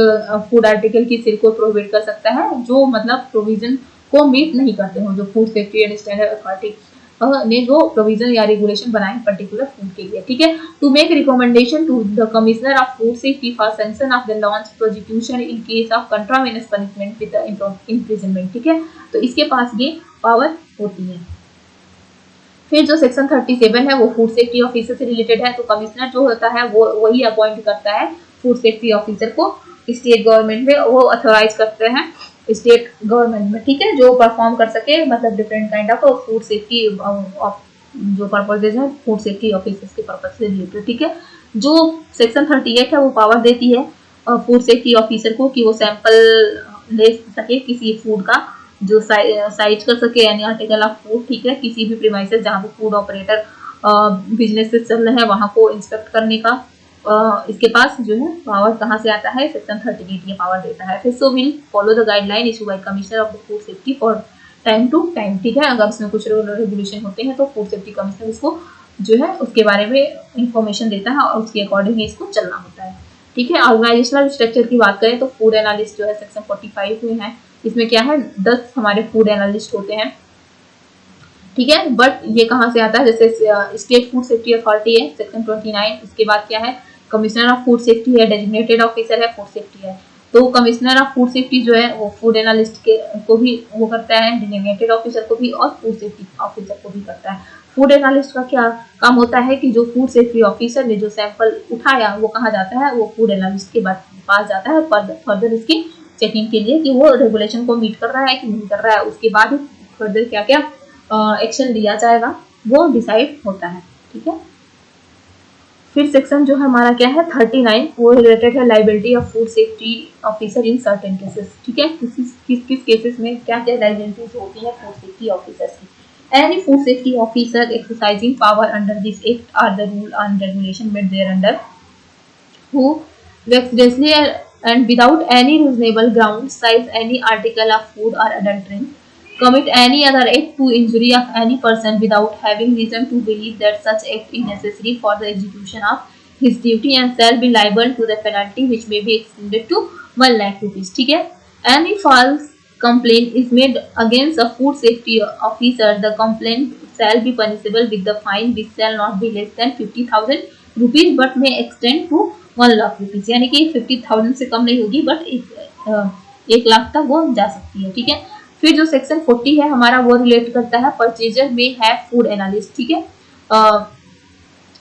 फूड आर्टिकल की सेल को प्रोहिबिट कर सकता है जो मतलब प्रोविजन को मीट नहीं करते हो, जो food safety and standard authority ने जो प्रोविजन या रेगुलेशन बनाए पर्टिकुलर फूड के लिए। ठीक है। To make recommendation to the commissioner of food safety for sanction of the launch prosecution in case of contravenes punishment with imprisonment. ठीक है। तो इसके पास ये पावर होती है। फिर जो सेक्शन 37 है वो फूड सेफ्टी ऑफिसर से रिलेटेड है। तो कमिश्नर जो होता है वो वही अपॉइंट करता है फूड सेफ्टी ऑफिसर को स्टेट गवर्नमेंट में, वो अथोराइज करते हैं स्टेट गवर्नमेंट में। ठीक है। जो परफॉर्म कर सके मतलब different kind of food safety जो पर्पजेज है फूड सेफ्टी ऑफिसर्स के पर्पज से रिलेटेड। ठीक है। जो सेक्शन 38 है वो पावर देती है फूड सेफ्टी ऑफिसर को कि वो सैंपल ले सके किसी फूड का, जो साइज कर सके यानी आर्टिकल ऑफ फूड। ठीक है। किसी भी प्रीमाइसेस जहाँ पे फूड ऑपरेटर बिजनेसेस चल रहे हैं वहाँ को इंस्पेक्ट करने का इसके पास जो है पावर कहाँ से आता है, सेक्शन 38 ये पावर देता है। फिर so will follow the guideline issue by commissioner of the food safety for time to time. ठीक है। अगर इसमें कुछ रेगुलेशन होते हैं तो फूड सेफ्टी कमिश्नर इसको जो है उसके बारे में इंफॉर्मेशन देता है और उसके अकॉर्डिंग इसको चलना होता है। ठीक है। ऑर्गेनाइजेशनल स्ट्रक्चर की बात करें तो फूड एनालिस्ट जो है सेक्शन 45 में है। इसमें क्या है 10 हमारे फूड एनालिस्ट होते हैं। ठीक है। बट ये कहाँ से आता है, जैसे स्टेट फूड सेफ्टी अथॉरिटी है सेक्शन 29। उसके बाद क्या है कमिश्नर ऑफ फूड सेफ्टी है, डेजिग्नेटेड ऑफिसर है, फूड सेफ्टी है। तो कमिश्नर ऑफ फूड सेफ्टी जो है वो फूड एनालिस्ट के को भी वो करता है, डेजिग्नेटेड ऑफिसर को भी और फूड सेफ्टी ऑफिसर को भी करता है। फूड एनालिस्ट का क्या काम होता है कि जो फूड सेफ्टी ऑफिसर ने जो सैंपल उठाया वो कहाँ जाता है, वो फूड एनालिस्ट के पास जाता है फर्दर इसकी चेकिंग के लिए कि वो रेगुलेशन को मीट कर रहा है कि नहीं कर रहा है। उसके बाद फर्दर क्या क्या एक्शन लिया जाएगा वो डिसाइड होता है। ठीक है, फिर सेक्शन जो हमारा क्या है 39, वो रिलेटेड है liability of food safety officer in certain cases. ठीक है, किस केसेस में क्या क्या लाइबिलिटीज होती है फूड सेफ्टी ऑफिसर्स की। Any food safety officer exercising power under this act or the rule and regulation made thereunder who vexedly and without any reasonable ground size any article of food or adult drink commit any other act to injury of any person without having reason to believe that such act is necessary for the execution of his duty and shall be liable to the penalty which may be extended to 1 lakh rupees। ठीक है, any false complaint is made against a food safety officer, the complaint shall be punishable with the fine which shall not be less than 50,000 rupees but may extend to 1 lakh rupees। यानी कि 50,000 से कम नहीं होगी but 1 lakh तक वो जा सकती है। ठीक है, फिर जो सेक्शन 40 है हमारा वो रिलेट करता है परचेजर में है फूड एनालिस्ट। ठीक है,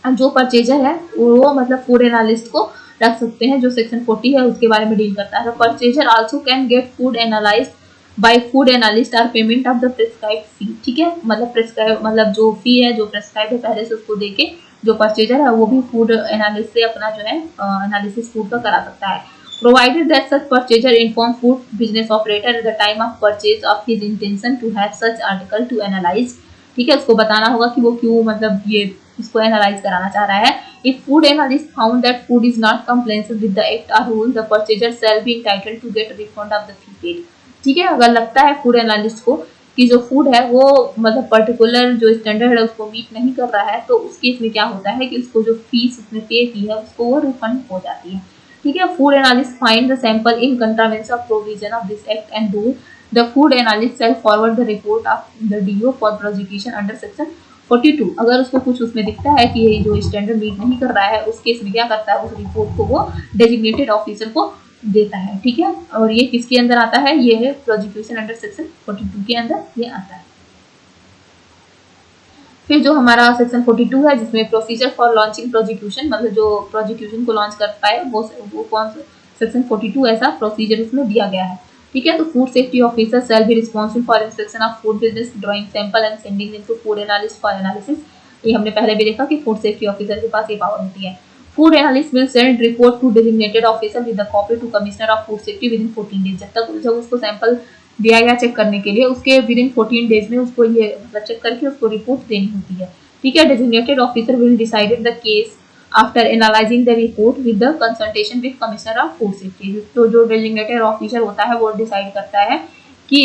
जो परचेजर है वो मतलब फूड एनालिस्ट को रख सकते हैं, जो सेक्शन 40 है उसके बारे में डील करता है। Purchaser also can get food analysed by food analyst or payment of the prescribed fee. ठीक है, मतलब प्रिस्क्राइब मतलब जो फी है जो प्रिस्क्राइब है पहले से उसको देके जो परचेजर है वो भी फूड एनालिस्ट से अपना जो है एनालिसिस फूड का करा सकता है। Provided that such purchaser inform food business operator at the time of purchase of his intention to have such article to analyse. ठीक है, उसको बताना होगा कि वो क्यों मतलब ये इसको एनालाइज कराना चाह रहा है। If food analyst found that food is not compliancive with the act और rule, the purchaser shall be entitled to get refund of the fee paid. ठीक है, अगर लगता है फूड एनालिस्ट को कि जो फूड है वो मतलब पर्टिकुलर जो स्टैंडर्ड है उसको मीट नहीं कर रहा है, तो उस केस में क्या होता है कि उसको जो फीस उसने पे की है उसको वो रिफंड हो जाती है। ठीक है, food analyst find the sample in contravention of provision of this act and rule, the food analyst shall forward the report of the DO for prosecution under section 42। अगर उसको कुछ उसमें दिखता है कि ये जो स्टैंडर्ड मीट नहीं कर रहा है उस केस में क्या करता है, उस रिपोर्ट को वो डेजिग्नेटेड ऑफिसर को देता है। ठीक है, और ये किसके अंदर आता है, ये है प्रोसिक्यूशन अंडर सेक्शन 42 के अंदर ये आता है। फिर जो हमारा सेक्शन 42 है जिसमें प्रोसीजर फॉर लॉन्चिंग प्रोसिक्यूशन, मतलब जो प्रोसिक्यूशन को लॉन्च करता है वो कौन सा सेक्शन 42 ऐसा प्रोसीजर इसमें दिया गया है। ठीक है, तो food safety officer shall be responsible for inspection of food business, drawing sample and sending into food analyst for analysis. ये हमने पहले भी देखा कि फूड सेफ्टी ऑफिसर के पास ये पावर होती है। Food analyst will send report to designated officer with the copy to commissioner of food safety within 14 days. जब उसको सैंपल दिया गया चेक करने के लिए उसके विद इन 14 डेज में उसको ये मतलब चेक करके उसको रिपोर्ट देनी होती है। ठीक है, designated officer will decided the case after analysing the report with the consultation with commissioner of food safety. तो जो डेजिग्नेटेड ऑफिसर होता है वो डिसाइड करता है कि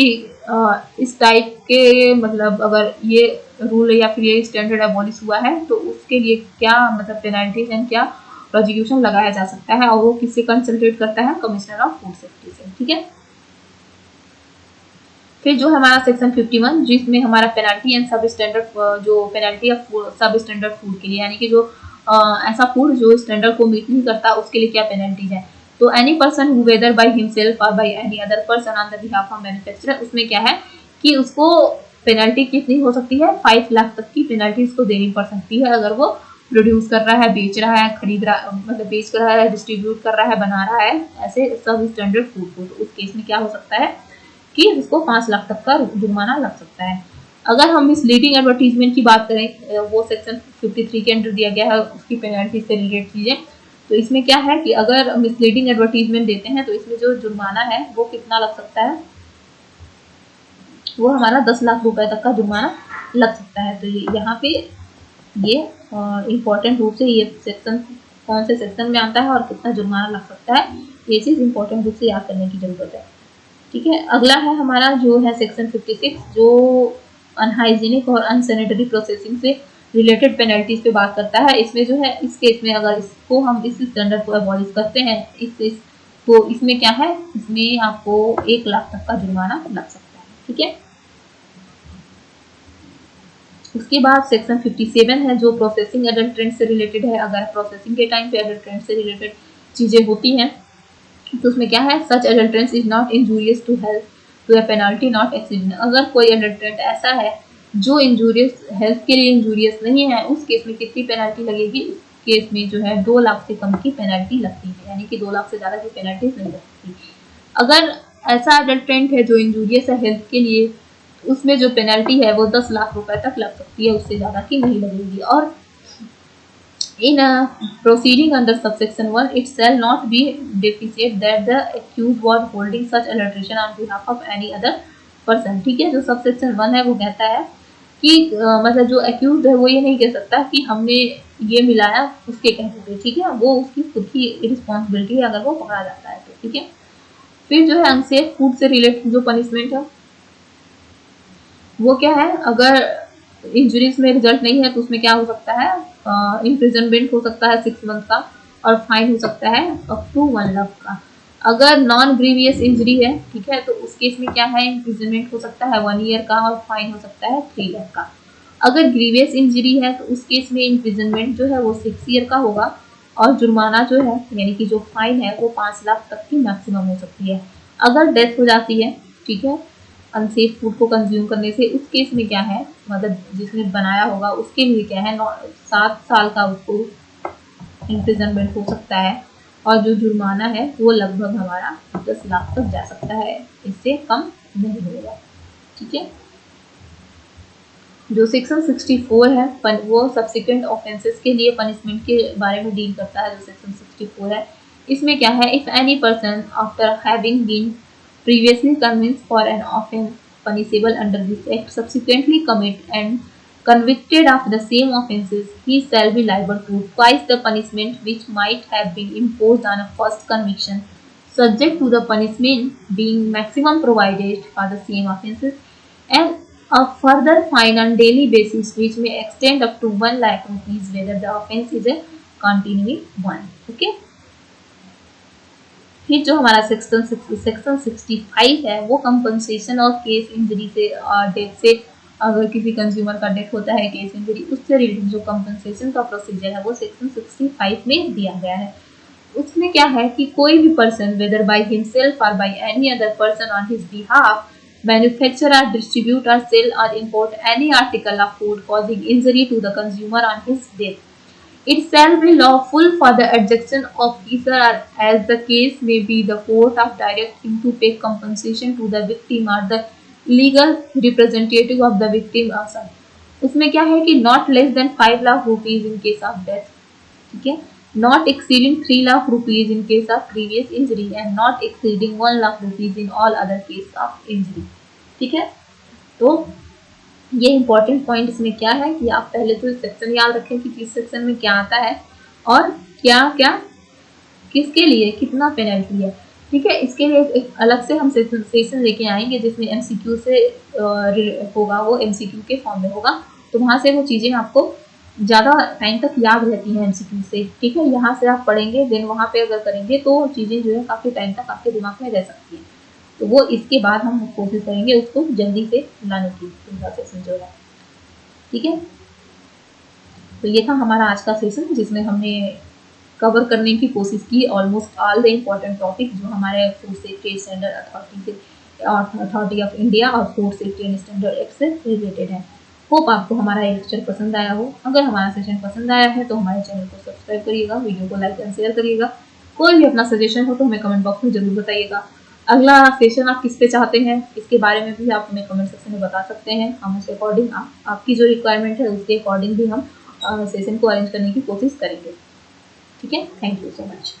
इस टाइप के मतलब अगर ये रूल या फिर ये स्टैंडर्ड एबॉलिश हुआ है तो उसके लिए क्या मतलब पेनल्टीज एंड क्या प्रोसिक्यूशन लगाया जा सकता है, और वो किससे कंसल्टेट करता है, कमिश्नर ऑफ फूड सेफ्टी से। ठीक है, फिर जो हमारा सेक्शन 51 जिसमें हमारा पेनल्टी एंड सब स्टैंडर्ड जो पेनल्टी ऑफ सब स्टैंडर्ड फूड के लिए, यानी कि जो ऐसा फूड जो स्टैंडर्ड को मीट नहीं करता उसके लिए क्या पेनल्टीज है। तो any person who whether by himself और by any other person on the behalf of manufacturer, उसमें क्या है कि उसको पेनल्टी कितनी हो सकती है, 5 लाख तक की पेनल्टी उसको देनी पड़ सकती है अगर वो प्रोड्यूस कर रहा है, बेच रहा है, खरीद रहा मतलब बेच रहा है, डिस्ट्रीब्यूट कर रहा है, बना रहा है ऐसे सब स्टैंडर्ड फूड को। तो उस केस में क्या हो सकता है कि उसको 5 लाख तक का जुर्माना लग सकता है। अगर हम मिसलीडिंग एडवर्टीजमेंट की बात करें, वो सेक्शन 53 के अंदर दिया गया है उसकी पेनल्टी से रिलेटेड चीजें। तो इसमें क्या है कि अगर मिसलीडिंग एडवर्टीजमेंट देते हैं तो इसमें जो जुर्माना है वो कितना लग सकता है, वो हमारा 10 लाख रुपए तक का जुर्माना लग सकता है। तो ये यहाँ पे ये इम्पोर्टेंट रूप से ये सेक्शन कौन से सेक्शन में आता है और कितना जुर्माना लग सकता है, ये चीज़ इम्पोर्टेंट रूप से याद करने की जरूरत है। ठीक है, अगला है हमारा जो है सेक्शन 56 जो अनहाइजीनिक और अनसैनिटरी प्रोसेसिंग से रिलेटेड पेनल्टीज पे बात करता है। इसमें जो है इस केस में अगर इसको हम इस स्टैंडर्ड को अबॉलिश करते हैं तो इसमें क्या है, इसमें आपको 1 लाख तक का जुर्माना लग सकता है। ठीक है, उसके बाद सेक्शन 57 है जो प्रोसेसिंग एडल्ट्रेंट से रिलेटेड है। अगर प्रोसेसिंग के टाइम पे एडल्ट्रेंट से रिलेटेड चीज़ें होती हैं तो उसमें क्या है, such adulterant is not injurious to health to a penalty not exceeding. अगर कोई एडल्ट्रेंट ऐसा है जो इंजूरियस, हेल्थ के लिए इंजूरियस नहीं है, उस केस में कितनी पेनल्टी लगेगी, उस केस में जो है 2 लाख से कम की पेनल्टी लगती है, यानी कि 2 लाख से ज़्यादा की पेनल्टी नहीं लगती। अगर ऐसा एडल्ट्रेंट है जो इंजूरियस है हेल्थ के लिए, उसमें जो पेनल्टी है वो 10 लाख रुपए तक लग सकती है, उससे ज़्यादा की नहीं लगेगी। और in a proceeding under subsection 1 it shall not be deficient that the accused was holding such adulteration on behalf of any other person। ठीक है, जो सबसेक्शन 1 है वो कहता है कि मतलब जो अक्यूज है वो ये नहीं कह सकता कि हमने ये मिलाया उसके कहने पे, ठीक है, वो उसकी खुद की रिस्पॉन्सिबिलिटी है अगर वो पकड़ा जाता है तो, ठीक है। फिर जो है अनसेफ फूड से रिलेटेड जो पनिशमेंट है वो क्या है, अगर इंजरीज में रिजल्ट नहीं है तो उसमें क्या हो सकता है, इम्प्रिजनमेंट हो सकता है 6 मंथ का, और फाइन हो सकता है अप टू 1 लाख का। अगर नॉन ग्रीवियस इंजरी है, ठीक है, तो उस केस में क्या है, इम्प्रिजनमेंट हो सकता है 1 ईयर का और फाइन हो सकता है 3 लाख का। अगर ग्रीवियस इंजरी है तो उस केस में इम्प्रिजनमेंट जो है वो 6 ईयर का होगा और जुर्माना जो है यानी कि जो फाइन है वो 5 लाख तक की मैक्सिमम हो सकती है। अगर डेथ हो जाती है, ठीक है, अनसेफ फूड को कंज्यूम करने से, उस केस में क्या है, मतलब जिसने बनाया होगा उसके लिए क्या है 7 साल का उसको इम्प्रिजनमेंट हो सकता है और जो जुर्माना है वो लगभग हमारा 10 लाख तक जा सकता है, इससे कम नहीं होगा, ठीक है। जो सेक्शन 64 है वो सब्सिक्वेंट ऑफेंसेस के लिए पनिशमेंट के बारे में डील करता है। जो सेक्शन 64 है इसमें क्या है, if any person after having been previously convicted for an offence punishable under this act subsequently commit and convicted of the same offences, he shall be liable to twice the punishment which might have been imposed on a first conviction, subject to the punishment being maximum provided for the same offences and a further fine on daily basis which may extend up to 1 lakh rupees whether the offence is a continuing one। Okay? फिर जो हमारा section 65 है वो compensation और case injury से और death से, अगर किसी कंज्यूमर का डेथ होता है केस इंजरी, उससे रिलेटेड जो कंपनसेशन का प्रोसीजर है वो सेक्शन 65 में दिया गया है। उसमें क्या है कि कोई भी पर्सन वेदर बाय हिमसेल्फ और by any other person on his behalf manufacture or distribute or sell or import any article of food causing injury to the consumer on his death, it shall be lawful for the adjudication officer or as the case may be the court of directing to pay compensation to the victim or the legal representative of the victim also। उसमें क्या है कि not less than 5 lakh rupees in case of death, ठीक है, not exceeding 3 lakh rupees in case of previous injury and not exceeding 1 lakh rupees in all other case of injury, ठीक है। तो ये इंपॉर्टेंट पॉइंट इसमें क्या है कि आप पहले तो सेक्शन याद रखें कि किस सेक्शन में क्या आता है और क्या क्या किसके लिए कितना पेनल्टी है, ठीक है। इसके लिए एक अलग से हम सेशन लेके आएंगे जिसमें एमसीक्यू से होगा, वो एमसीक्यू के फॉर्म में होगा, तो वहाँ से वो चीज़ें आपको ज़्यादा टाइम तक याद रहती हैं एमसीक्यू से, ठीक है। यहाँ से आप पढ़ेंगे देन वहाँ पे अगर करेंगे तो चीज़ें जो है काफ़ी टाइम तक आपके दिमाग में रह सकती हैं, तो वो इसके बाद हम कोशिश करेंगे उसको जल्दी से लाने की, दूसरा सेशन जो है, ठीक है। तो ये था हमारा आज का सेशन जिसमें हमने कवर करने की कोशिश की almost all the important topic जो हमारे food safety standard authority of India और food safety and standard act से रिलेटेड है। होप आपको हमारा ये लेक्चर पसंद आया हो। अगर हमारा सेशन पसंद आया है तो हमारे चैनल को सब्सक्राइब करिएगा, वीडियो को लाइक एंड शेयर करिएगा। कोई भी अपना सजेशन हो तो हमें कमेंट बॉक्स में जरूर बताइएगा। अगला सेशन आप किस पे चाहते हैं इसके बारे में भी आप हमें कमेंट सेक्शन में बता सकते हैं। हम उसके अकॉर्डिंग आपकी जो रिक्वायरमेंट है उसके अकॉर्डिंग भी हम सेशन को अरेंज करने की कोशिश करेंगे, ठीक है। Thank you so much.